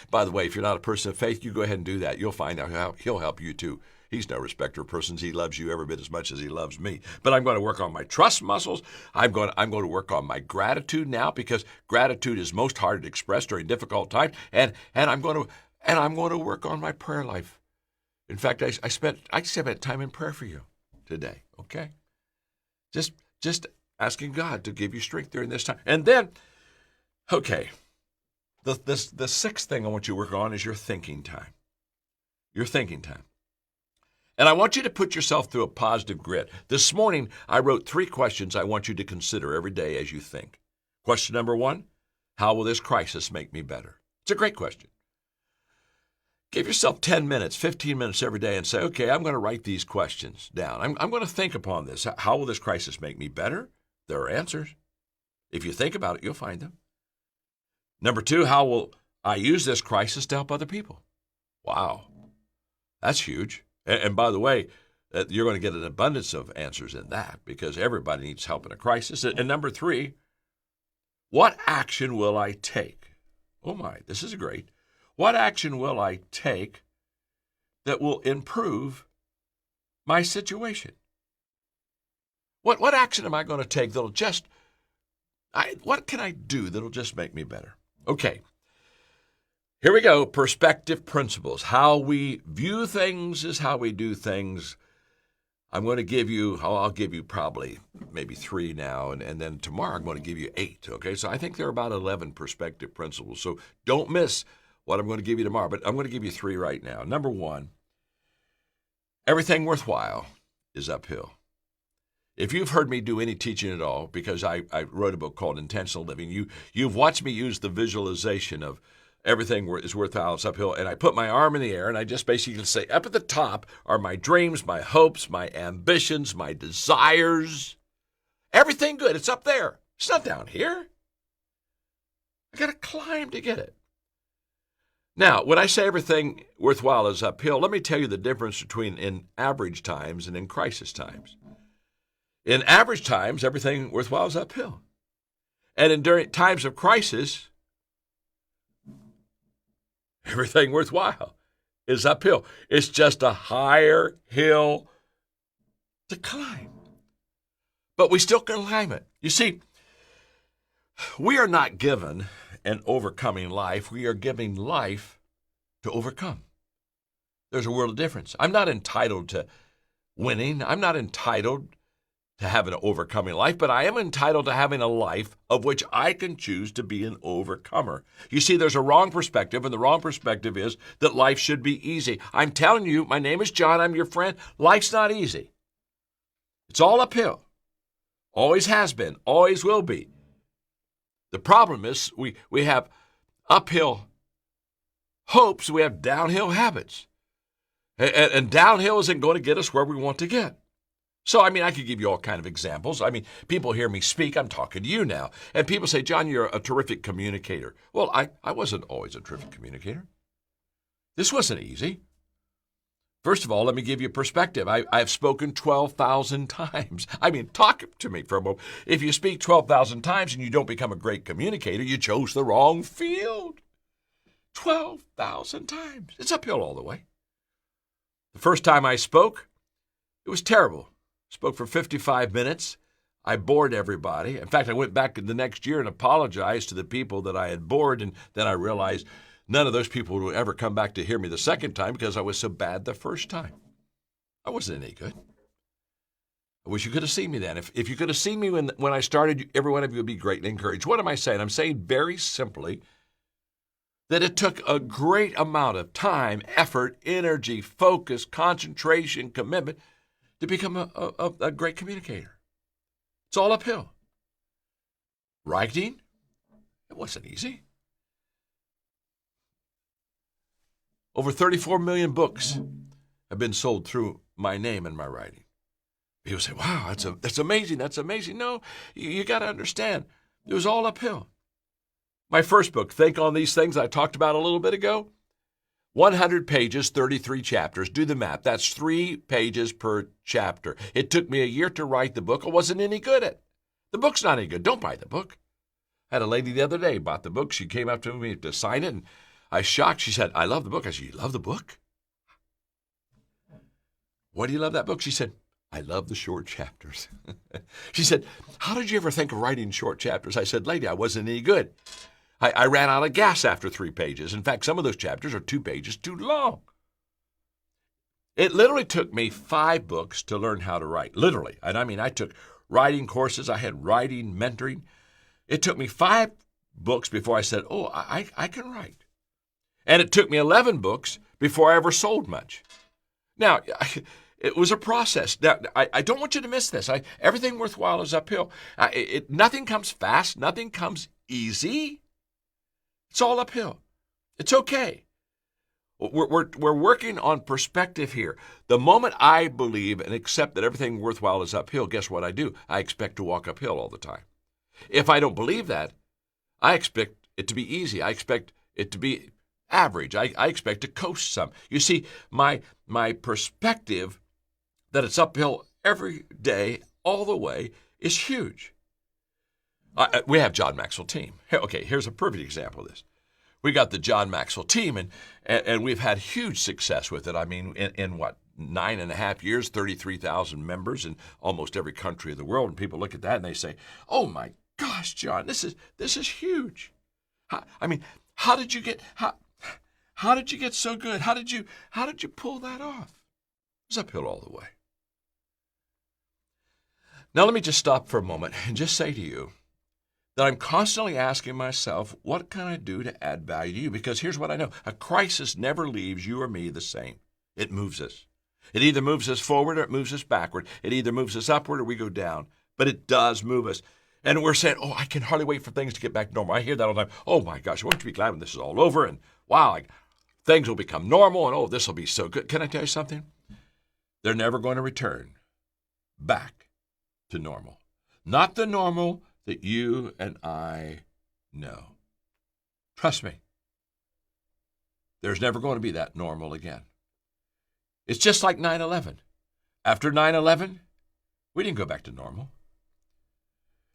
by the way, if you're not a person of faith, you go ahead and do that. You'll find out how he'll help you too. He's no respecter of persons. He loves you every bit as much as he loves me. But I'm going to work on my trust muscles. I'm going to work on my gratitude now, because gratitude is most hard to express during difficult times. And I'm going to work on my prayer life. In fact, I spent time in prayer for you today. Okay, just asking God to give you strength during this time. And then, okay, the 6th thing I want you to work on is your thinking time. Your thinking time. And I want you to put yourself through a positive grid. This morning, I wrote 3 questions I want you to consider every day as you think. Question number 1, how will this crisis make me better? It's a great question. Give yourself 10 minutes, 15 minutes every day and say, okay, I'm going to write these questions down. I'm going to think upon this. How will this crisis make me better? There are answers. If you think about it, you'll find them. Number 2, how will I use this crisis to help other people? Wow, that's huge. And by the way, you're going to get an abundance of answers in that, because everybody needs help in a crisis. And number 3, what action will I take? Oh my, this is great. What action will I take that will improve my situation? What action am I going to take that'll what can I do that'll just make me better? Okay. Here we go. Perspective principles. How we view things is how we do things. I'll give you probably maybe 3 now, and then tomorrow I'm going to give you 8. Okay, so I think there are about 11 perspective principles. So don't miss what I'm going to give you tomorrow, but I'm going to give you 3 right now. Number 1, everything worthwhile is uphill. If you've heard me do any teaching at all, because I wrote a book called Intentional Living, you've watched me use the visualization of everything is worthwhile, it's uphill, and I put my arm in the air, and I just basically say, up at the top are my dreams, my hopes, my ambitions, my desires. Everything good, it's up there. It's not down here. I got to climb to get it. Now, when I say everything worthwhile is uphill, let me tell you the difference between in average times and in crisis times. In average times, everything worthwhile is uphill. And during times of crisis, everything worthwhile is uphill. It's just a higher hill to climb. But we still can climb it. You see, we are not given an overcoming life. We are giving life to overcome. There's a world of difference. I'm not entitled to winning. I'm not entitled to have an overcoming life, but I am entitled to having a life of which I can choose to be an overcomer. You see, there's a wrong perspective, and the wrong perspective is that life should be easy. I'm telling you, my name is John, I'm your friend. Life's not easy. It's all uphill. Always has been, always will be. The problem is we have uphill hopes, we have downhill habits. And downhill isn't going to get us where we want to get. So, I could give you all kind of examples. People hear me speak. I'm talking to you now. And people say, John, you're a terrific communicator. Well, I wasn't always a terrific communicator. This wasn't easy. First of all, let me give you perspective. I've spoken 12,000 times. Talk to me for a moment. If you speak 12,000 times and you don't become a great communicator, you chose the wrong field. 12,000 times. It's uphill all the way. The first time I spoke, it was terrible. Spoke for 55 minutes. I bored everybody. In fact, I went back the next year and apologized to the people that I had bored, and then I realized none of those people would ever come back to hear me the second time because I was so bad the first time. I wasn't any good. I wish you could have seen me then. If you could have seen me when I started, every one of you would be greatly encouraged. What am I saying? I'm saying very simply that it took a great amount of time, effort, energy, focus, concentration, commitment to become a great communicator. It's all uphill. Writing, it wasn't easy. Over 34 million books have been sold through my name and my writing. People say, wow, that's amazing, that's amazing. No, you got to understand, it was all uphill. My first book, Think on These Things, I talked about a little bit ago, 100 pages, 33 chapters. Do the math. That's 3 pages per chapter. It took me a year to write the book. I wasn't any good at it. The book's not any good. Don't buy the book. I had a lady the other day bought the book. She came up to me to sign it, and I was shocked. She said, I love the book. I said, you love the book? Why do you love that book? She said, I love the short chapters. She said, how did you ever think of writing short chapters? I said, lady, I wasn't any good. I ran out of gas after 3 pages. In fact, some of those chapters are 2 pages too long. It literally took me 5 books to learn how to write. Literally. And I took writing courses. I had writing, mentoring. It took me 5 books before I said, oh, I can write. And it took me 11 books before I ever sold much. Now, it was a process. Now, I don't want you to miss this. Everything worthwhile is uphill. Nothing comes fast. Nothing comes easy. It's all uphill. It's okay. We're working on perspective here. The moment I believe and accept that everything worthwhile is uphill, guess what I do? I expect to walk uphill all the time. If I don't believe that, I expect it to be easy. I expect it to be average. I expect to coast some. You see, my perspective that it's uphill every day, all the way, is huge. We have John Maxwell team. Okay, here's a perfect example of this. We got the John Maxwell team, and we've had huge success with it. In what, 9.5 years, 33,000 members in almost every country of the world. And people look at that and they say, oh my gosh, John, this is huge. How did you get so good? How did you pull that off? It's uphill all the way. Now let me just stop for a moment and just say to you that I'm constantly asking myself, what can I do to add value to you? Because here's what I know. A crisis never leaves you or me the same. It moves us. It either moves us forward or it moves us backward. It either moves us upward or we go down. But it does move us. And we're saying, oh, I can hardly wait for things to get back to normal. I hear that all the time. Oh my gosh, won't you be glad when this is all over? And wow, things will become normal. And oh, this will be so good. Can I tell you something? They're never going to return back to normal. Not the normal that you and I know. Trust me. There's never going to be that normal again. It's just like 9/11. After 9/11, we didn't go back to normal.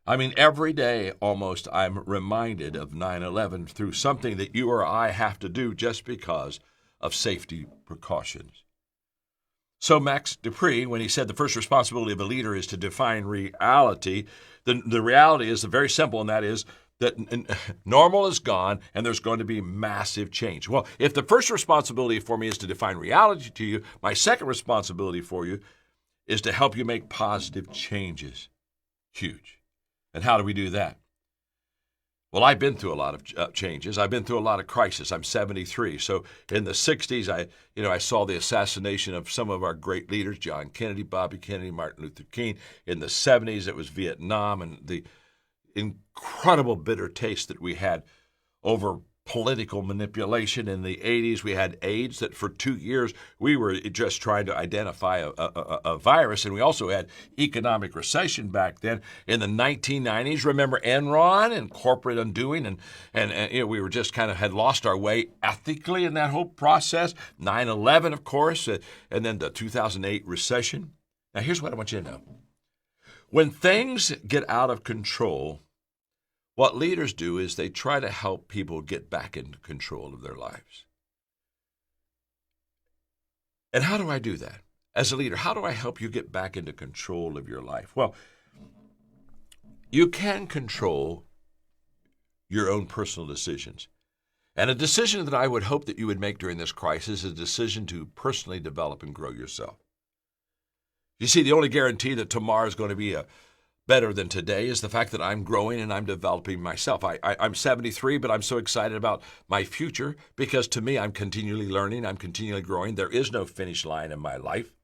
Every day almost I'm reminded of 9/11 through something that you or I have to do just because of safety precautions. So Max Dupree, when he said the first responsibility of a leader is to define reality, the reality is very simple, and that is that normal is gone and there's going to be massive change. Well, if the first responsibility for me is to define reality to you, my second responsibility for you is to help you make positive changes. Huge. And how do we do that? Well, I've been through a lot of changes. I've been through a lot of crisis. I'm 73. So in the 60s, I saw the assassination of some of our great leaders, John Kennedy, Bobby Kennedy, Martin Luther King. In the 70s, it was Vietnam and the incredible bitter taste that we had over political manipulation. In the 80s, we had AIDS, that for 2 years we were just trying to identify a virus, and we also had economic recession back then. In the 1990s, remember Enron and corporate undoing, and we were just kind of had lost our way ethically in that whole process. 9/11, of course, and then the 2008 recession. Now, here's what I want you to know. When things get out of control, what leaders do is they try to help people get back into control of their lives. And how do I do that? As a leader, how do I help you get back into control of your life? Well, you can control your own personal decisions. And a decision that I would hope that you would make during this crisis is a decision to personally develop and grow yourself. You see, the only guarantee that tomorrow is going to be better than today is the fact that I'm growing and I'm developing myself. I'm 73, but I'm so excited about my future because to me, I'm continually learning, I'm continually growing. There is no finish line in my life.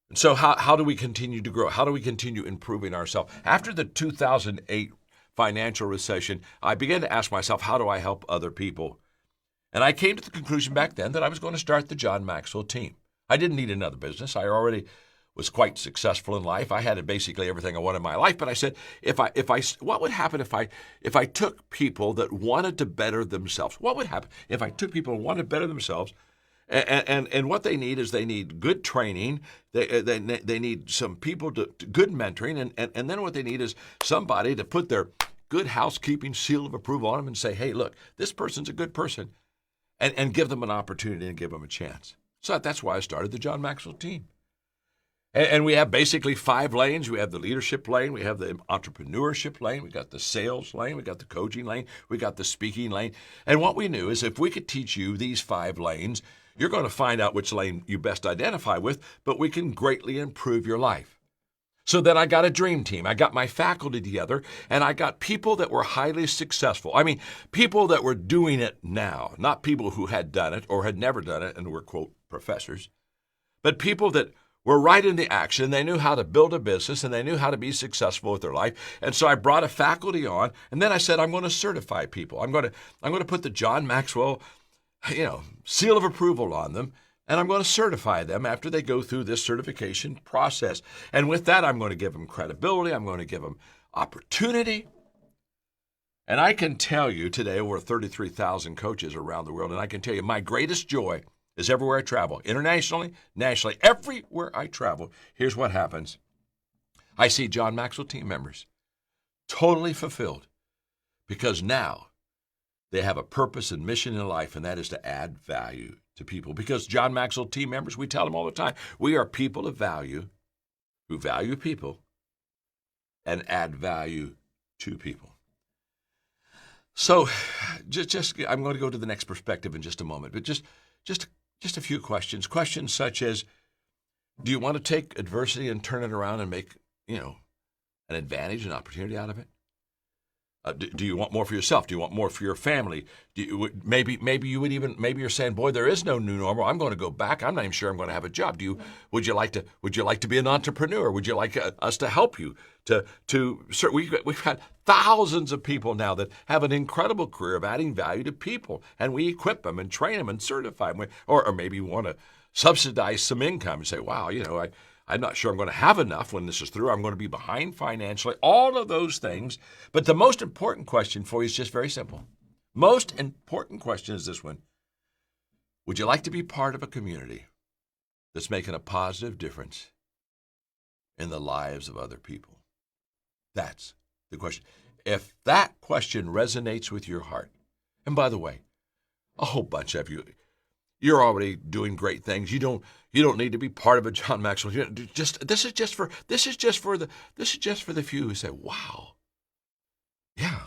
And so how do we continue to grow? How do we continue improving ourselves? After the 2008 financial recession, I began to ask myself, how do I help other people? And I came to the conclusion back then that I was going to start the John Maxwell team. I didn't need another business. I already was quite successful in life. I had basically everything I wanted in my life. But I said, what would happen if I took people that wanted to better themselves? What would happen if I took people who wanted to better themselves? And what they need is they need good training. They need some people to good mentoring. And then what they need is somebody to put their good housekeeping seal of approval on them and say, hey, look, this person's a good person. And give them an opportunity and give them a chance. So that's why I started the John Maxwell team. And we have basically 5 lanes. We have the leadership lane. We have the entrepreneurship lane. We got the sales lane. We got the coaching lane. We got the speaking lane. And what we knew is if we could teach you these 5 lanes, you're going to find out which lane you best identify with, but we can greatly improve your life. So then I got a dream team. I got my faculty together, and I got people that were highly successful. I mean, people that were doing it now, not people who had done it or had never done it and were, quote, professors, but people that were right in the action. They knew how to build a business, and they knew how to be successful with their life. And so I brought a faculty on, and then I said, I'm going to certify people. I'm going to put the John Maxwell, seal of approval on them, and I'm going to certify them after they go through this certification process. And with that, I'm going to give them credibility. I'm going to give them opportunity. And I can tell you today, we're 33,000 coaches around the world, and I can tell you my greatest joy is everywhere I travel, internationally, nationally, everywhere I travel. Here's what happens. I see John Maxwell team members totally fulfilled because now they have a purpose and mission in life, and that is to add value to people. Because John Maxwell team members, we tell them all the time, we are people of value who value people and add value to people. So just I'm going to go to the next perspective in just a moment, but just a few questions. Questions such as, do you want to take adversity and turn it around and make, an advantage, an opportunity out of it? Do you want more for yourself? Do you want more for your family? Maybe you're saying, boy, there is no new normal. I'm going to go back. I'm not even sure I'm going to have a job. Would you like to be an entrepreneur? Would you like us to help you we've had thousands of people now that have an incredible career of adding value to people, and we equip them and train them and certify them, or maybe you want to subsidize some income and say, wow, I'm not sure I'm going to have enough when this is through. I'm going to be behind financially, all of those things. But the most important question for you is just very simple. Most important question is this one. Would you like to be part of a community that's making a positive difference in the lives of other people? That's the question. If that question resonates with your heart, and by the way, a whole bunch of you're already doing great things. You don't need to be part of a John Maxwell. This is just for the few who say, wow, yeah,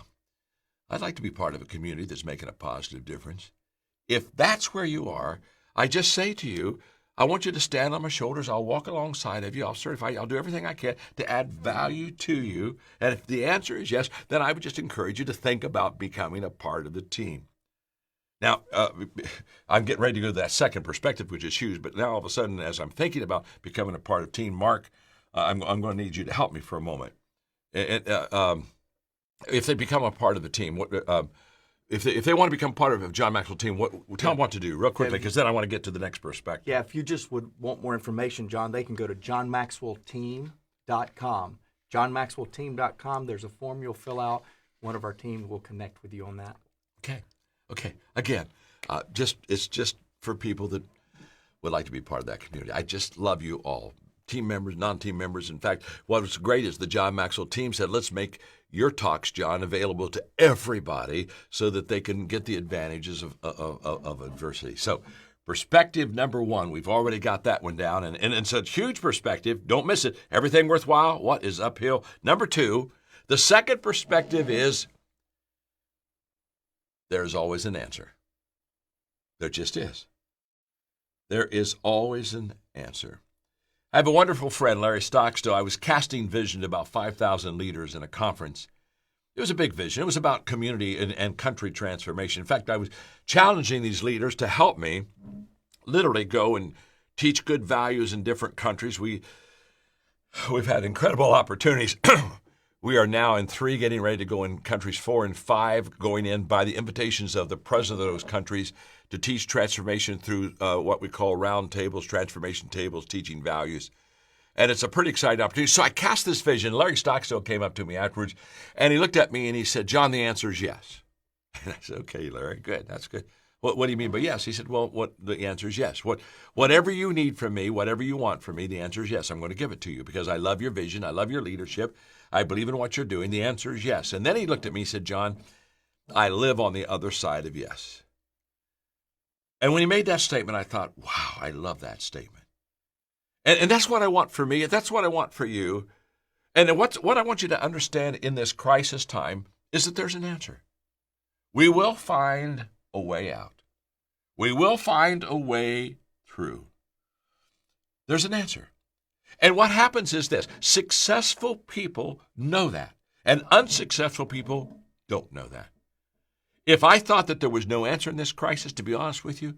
I'd like to be part of a community that's making a positive difference. If that's where you are, I just say to you, I want you to stand on my shoulders. I'll walk alongside of you. I'll certify you. I'll do everything I can to add value to you. And if the answer is yes, then I would just encourage you to think about becoming a part of the team. Now, I'm getting ready to go to that second perspective, which is huge. But now all of a sudden, as I'm thinking about becoming a part of Team Mark, I'm going to need you to help me for a moment. If they become a part of the team, if they want to become part of John Maxwell team, tell them what to do real quickly, because then I want to get to the next perspective. Yeah, if you just would want more information, John, they can go to johnmaxwellteam.com. johnmaxwellteam.com. There's a form you'll fill out. One of our team will connect with you on that. Okay. Again, it's just for people that would like to be part of that community. I just love you all. Team members, non-team members. In fact, what was great is the John Maxwell team said, let's make your talks, John, available to everybody so that they can get the advantages of adversity. So perspective number one, we've already got that one down. And it's a huge perspective. Don't miss it. Everything worthwhile, what is uphill? Number two, the second perspective is there's always an answer. There just is. There is always an answer. I have a wonderful friend, Larry Stockstill. I was casting vision to about 5,000 leaders in a conference. It was a big vision. It was about community and country transformation. In fact, I was challenging these leaders to help me literally go and teach good values in different countries. We've had incredible opportunities. We are now in 3, getting ready to go in countries 4 and 5, going in by the invitations of the president of those countries to teach transformation through what we call round tables, transformation tables, teaching values. And it's a pretty exciting opportunity. So I cast this vision. Larry Stockstill came up to me afterwards, and he looked at me and he said, John, the answer is yes. And I said, okay, Larry, good. That's good. What do you mean by yes? He said, well, the answer is yes. Whatever you need from me, whatever you want from me, the answer is yes. I'm going to give it to you because I love your vision. I love your leadership. I believe in what you're doing. The answer is yes. And then he looked at me and said, John, I live on the other side of yes. And when he made that statement, I thought, wow, I love that statement. And that's what I want for me. That's what I want for you. And what I want you to understand in this crisis time is that there's an answer. We will find a way out. We will find a way through. There's an answer. And what happens is this: successful people know that, and unsuccessful people don't know that. If I thought that there was no answer in this crisis, to be honest with you,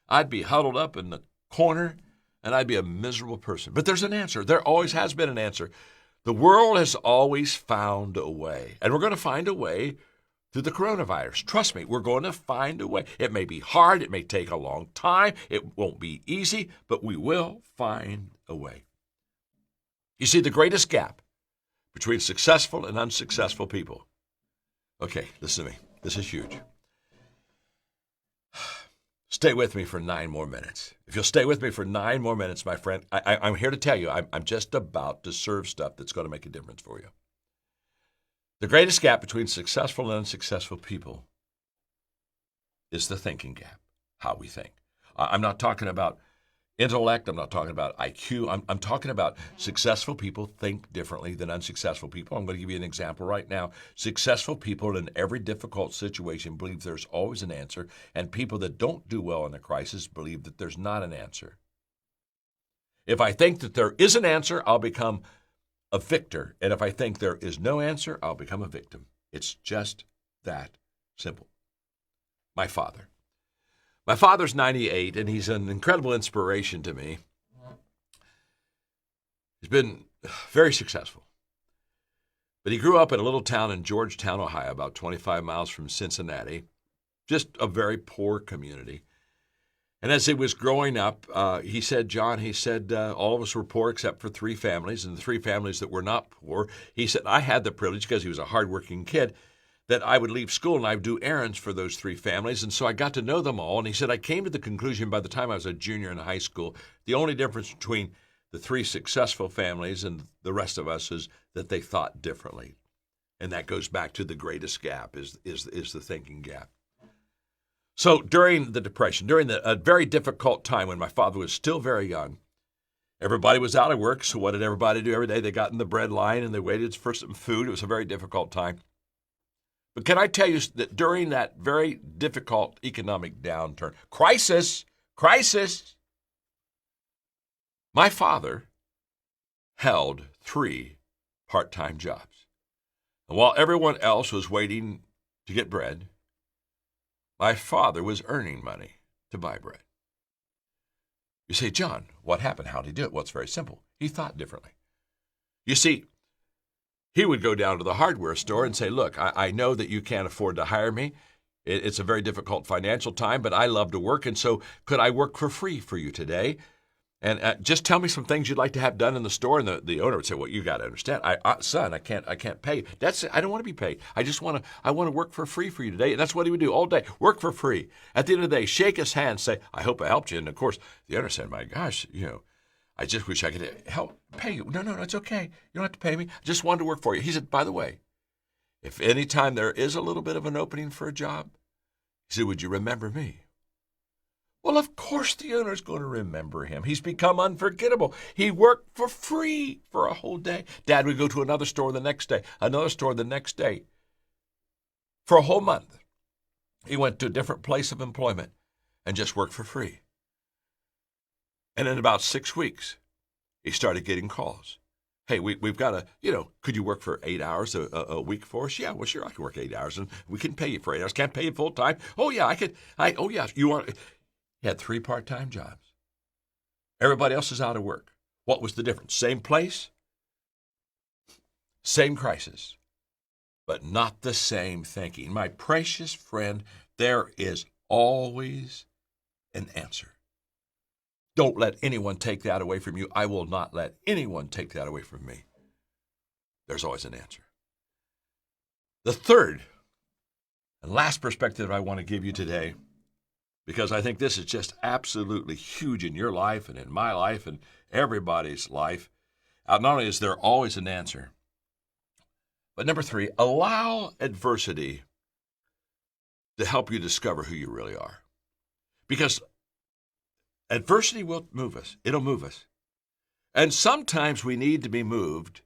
I'd be huddled up in the corner, and I'd be a miserable person. But there's an answer. There always has been an answer. The world has always found a way, and we're going to find a way through the coronavirus. Trust me, we're going to find a way. It may be hard. It may take a long time. It won't be easy, but we will find a way. You see, the greatest gap between successful and unsuccessful people. Okay, listen to me. This is huge. Stay with me for 9 more minutes. If you'll stay with me for 9 more minutes, my friend, I'm here to tell you, I'm just about to serve stuff that's going to make a difference for you. The greatest gap between successful and unsuccessful people is the thinking gap, how we think. I'm not talking about intellect. I'm not talking about IQ. I'm talking about successful people think differently than unsuccessful people. I'm going to give you an example right now. Successful people in every difficult situation believe there's always an answer, and people that don't do well in a crisis believe that there's not an answer. If I think that there is an answer, I'll become a victor. And if I think there is no answer, I'll become a victim. It's just that simple. My father's 98, and he's an incredible inspiration to me. He's been very successful. But he grew up in a little town in Georgetown, Ohio, about 25 miles from Cincinnati, just a very poor community. And as he was growing up, he said, John, all of us were poor except for 3 families, and the 3 families that were not poor, he said, I had the privilege, because he was a hardworking kid, that I would leave school and I would do errands for those 3 families. And so I got to know them all. And he said, I came to the conclusion by the time I was a junior in high school, the only difference between the 3 successful families and the rest of us is that they thought differently. And that goes back to the greatest gap is the thinking gap. So during the Depression, during a very difficult time when my father was still very young, everybody was out of work. So what did everybody do every day? They got in the bread line and they waited for some food. It was a very difficult time. But can I tell you that during that very difficult economic downturn, crisis, My father held 3 part-time jobs. And while everyone else was waiting to get bread, my father was earning money to buy bread. You say, John, what happened? How did he do it? Well, it's very simple. He thought differently. You see, he would go down to the hardware store and say, look, I know that you can't afford to hire me. It's a very difficult financial time, but I love to work, and so could I work for free for you today? And just tell me some things you'd like to have done in the store. And the owner would say, well, you got to understand, son, I can't pay you. I don't want to be paid. I want to work for free for you today. And that's what he would do all day, work for free. At the end of the day, shake his hand, say, I hope I helped you. And of course, the owner said, my gosh, I just wish I could pay you. No, it's okay. You don't have to pay me. I just wanted to work for you. He said, by the way, if any time there is a little bit of an opening for a job, he said, would you remember me? Well, of course the owner's going to remember him. He's become unforgettable. He worked for free for a whole day. Dad would go to another store the next day, another store the next day. For a whole month, he went to a different place of employment and just worked for free. And in about 6 weeks, he started getting calls. Hey, we've got could you work for 8 hours a week for us? Yeah, well, sure, I can work 8 hours, and we can pay you for 8 hours. Can't pay you full time. Oh, yeah, I could. Oh, yeah, you want... He had 3 part-time jobs. Everybody else is out of work. What was the difference? Same place, same crisis, but not the same thinking. My precious friend, there is always an answer. Don't let anyone take that away from you. I will not let anyone take that away from me. There's always an answer. The third and last perspective I want to give you today, because I think this is just absolutely huge in your life and in my life and everybody's life. Not only is there always an answer, but number 3, allow adversity to help you discover who you really are. Because adversity will move us. It'll move us. And sometimes we need to be moved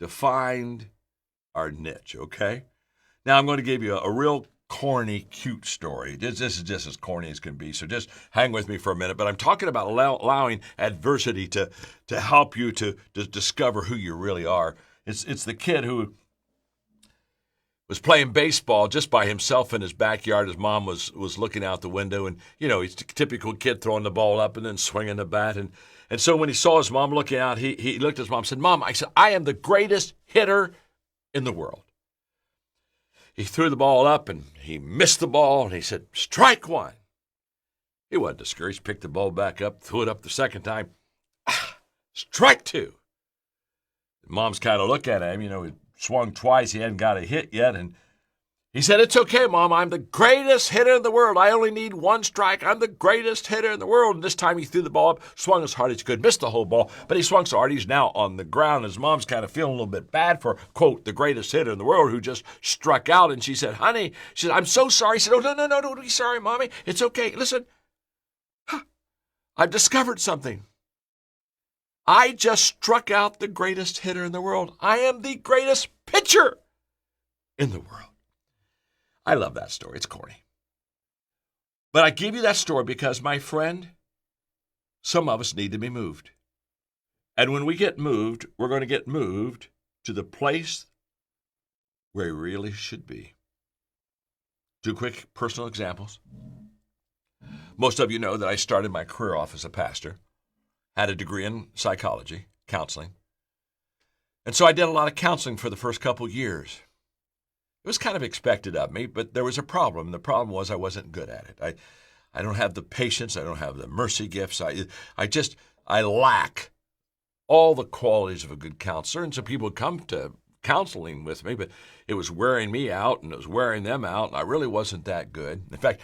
to find our niche, okay? Now I'm going to give you a real corny, cute story. This is just as corny as can be, so just hang with me for a minute. But I'm talking about allowing adversity to help you to discover who you really are. It's the kid who was playing baseball just by himself in his backyard. His mom was looking out the window, and he's the typical kid throwing the ball up and then swinging the bat. And so when he saw his mom looking out, he looked at his mom and said, Mom, I am the greatest hitter in the world. He threw the ball up, and he missed the ball, and he said, strike 1. He wasn't discouraged, picked the ball back up, threw it up the second time. Strike 2. Mom's kind of looking at him, he swung twice, he hadn't got a hit yet, and he said, it's okay, Mom, I'm the greatest hitter in the world. I only need 1 strike. I'm the greatest hitter in the world. And this time he threw the ball up, swung as hard as he could, missed the whole ball, but he swung so hard he's now on the ground. His mom's kind of feeling a little bit bad for, quote, the greatest hitter in the world who just struck out. And she said, honey, I'm so sorry. He said, oh, no, don't be sorry, Mommy. It's okay. Listen, I've discovered something. I just struck out the greatest hitter in the world. I am the greatest pitcher in the world. I love that story. It's corny. But I give you that story because, my friend, some of us need to be moved. And when we get moved, we're going to get moved to the place where we really should be. 2 quick personal examples. Most of you know that I started my career off as a pastor, had a degree in psychology, counseling. And so I did a lot of counseling for the first couple years. It was kind of expected of me, but there was a problem. The problem was I wasn't good at it. I don't have the patience. I don't have the mercy gifts. I lack all the qualities of a good counselor. And so people would come to counseling with me, but it was wearing me out and it was wearing them out. And I really wasn't that good. In fact,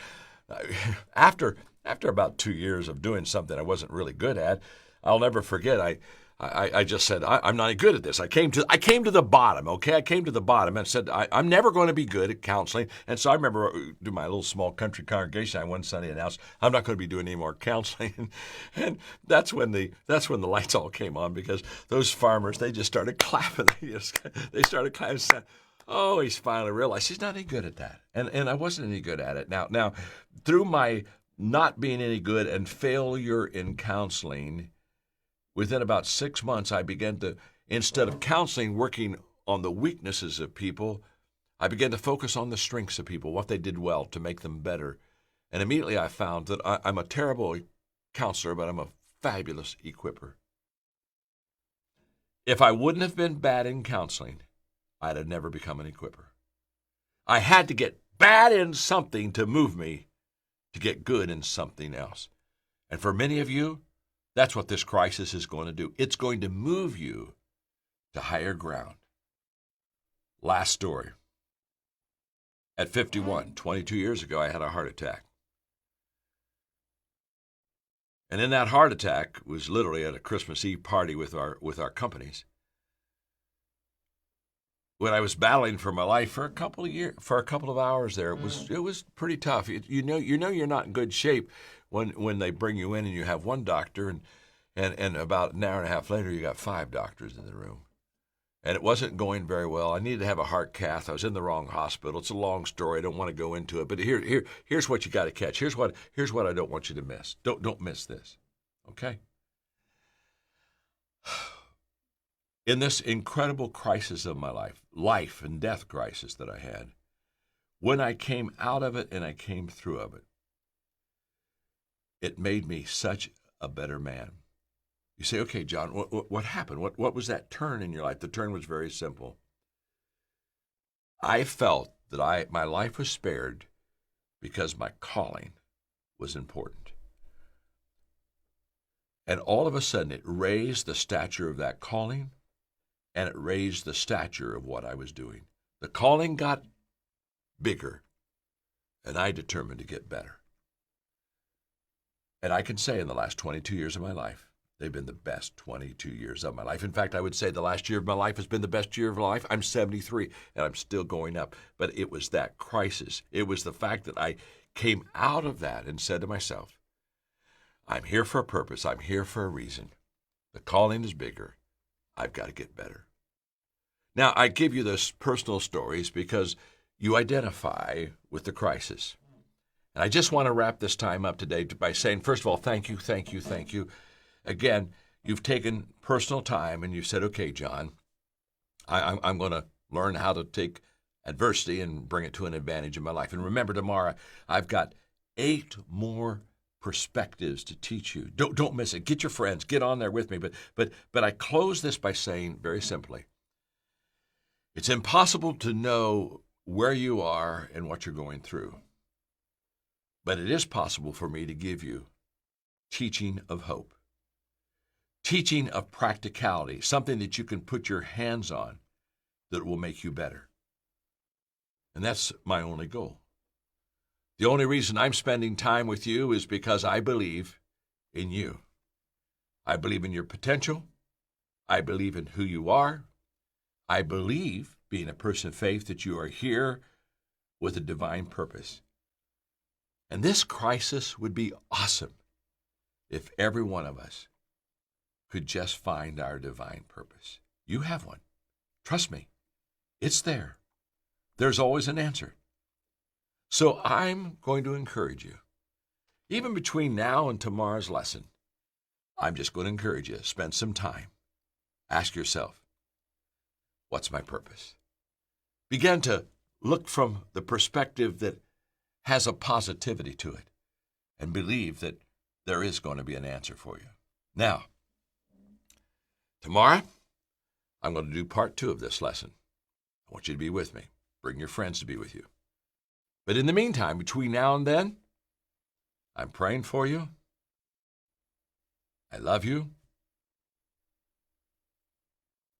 after about 2 years of doing something I wasn't really good at, I'll never forget, I just said, I'm not good at this. I came to the bottom, okay? I came to the bottom and said, I'm never going to be good at counseling. And so I remember doing my little small country congregation. I one Sunday announced, I'm not going to be doing any more counseling. And that's when the lights all came on, because those farmers, they just started clapping. They started clapping and said, oh, he's finally realized he's not any good at that. And I wasn't any good at it. Now, through my not being any good and failure in counseling, Within about 6 months, I began to, instead of counseling, working on the weaknesses of people, I began to focus on the strengths of people, what they did well to make them better. And immediately I found that I'm a terrible counselor, but I'm a fabulous equipper. If I wouldn't have been bad in counseling, I'd have never become an equipper. I had to get bad in something to move me to get good in something else. And for many of you, that's what this crisis is going to do. It's going to move you to higher ground. Last story. At 51, 22 years ago, I had a heart attack. And in that heart attack was literally at a Christmas Eve party with our companies. When I was battling for my life for a couple of hours there, it was pretty tough. You know you're not in good shape when they bring you in and you have one doctor and about an hour and a half later you got 5 doctors in the room. And it wasn't going very well. I needed to have a heart cath. I was in the wrong hospital. It's a long story. I don't want to go into it. But here's what you got to catch. Here's what I don't want you to miss. Don't miss this. Okay? In this incredible crisis of my life and death crisis that I had, when I came out of it and I came through of it, it made me such a better man. You say, okay, John, what happened? What was that turn in your life? The turn was very simple. I felt that my life was spared because my calling was important. And all of a sudden, it raised the stature of that calling, and it raised the stature of what I was doing. The calling got bigger, and I determined to get better. And I can say in the last 22 years of my life, they've been the best 22 years of my life. In fact, I would say the last year of my life has been the best year of my life. I'm 73, and I'm still going up. But it was that crisis. It was the fact that I came out of that and said to myself, I'm here for a purpose. I'm here for a reason. The calling is bigger. I've got to get better. Now, I give you those personal stories because you identify with the crisis. And I just want to wrap this time up today by saying, first of all, thank you, thank you, thank you. Again, you've taken personal time and you've said, okay, John, I'm going to learn how to take adversity and bring it to an advantage in my life. And remember, tomorrow, I've got 8 more perspectives to teach you. Don't miss it. Get your friends. Get on there with me. But I close this by saying very simply, it's impossible to know where you are and what you're going through. But it is possible for me to give you teaching of hope. Teaching of practicality, something that you can put your hands on that will make you better. And that's my only goal. The only reason I'm spending time with you is because I believe in you. I believe in your potential. I believe in who you are. I believe, being a person of faith, that you are here with a divine purpose. And this crisis would be awesome if every one of us could just find our divine purpose. You have one. Trust me. It's there. There's always an answer. So I'm going to encourage you, even between now and tomorrow's lesson, I'm just going to encourage you to spend some time. Ask yourself, what's my purpose? Begin to look from the perspective that has a positivity to it and believe that there is going to be an answer for you. Now, tomorrow, I'm going to do part 2 of this lesson. I want you to be with me. Bring your friends to be with you. But in the meantime, between now and then, I'm praying for you. I love you.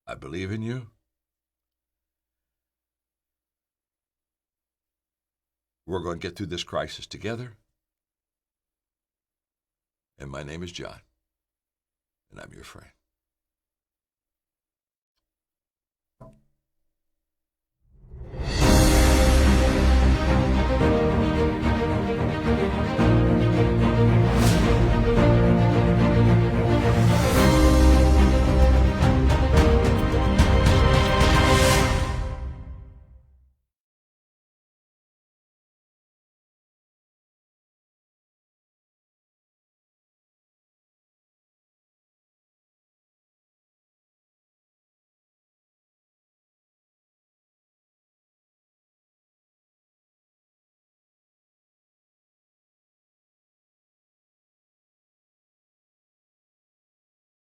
I believe in you. We're going to get through this crisis together. And my name is John, and I'm your friend.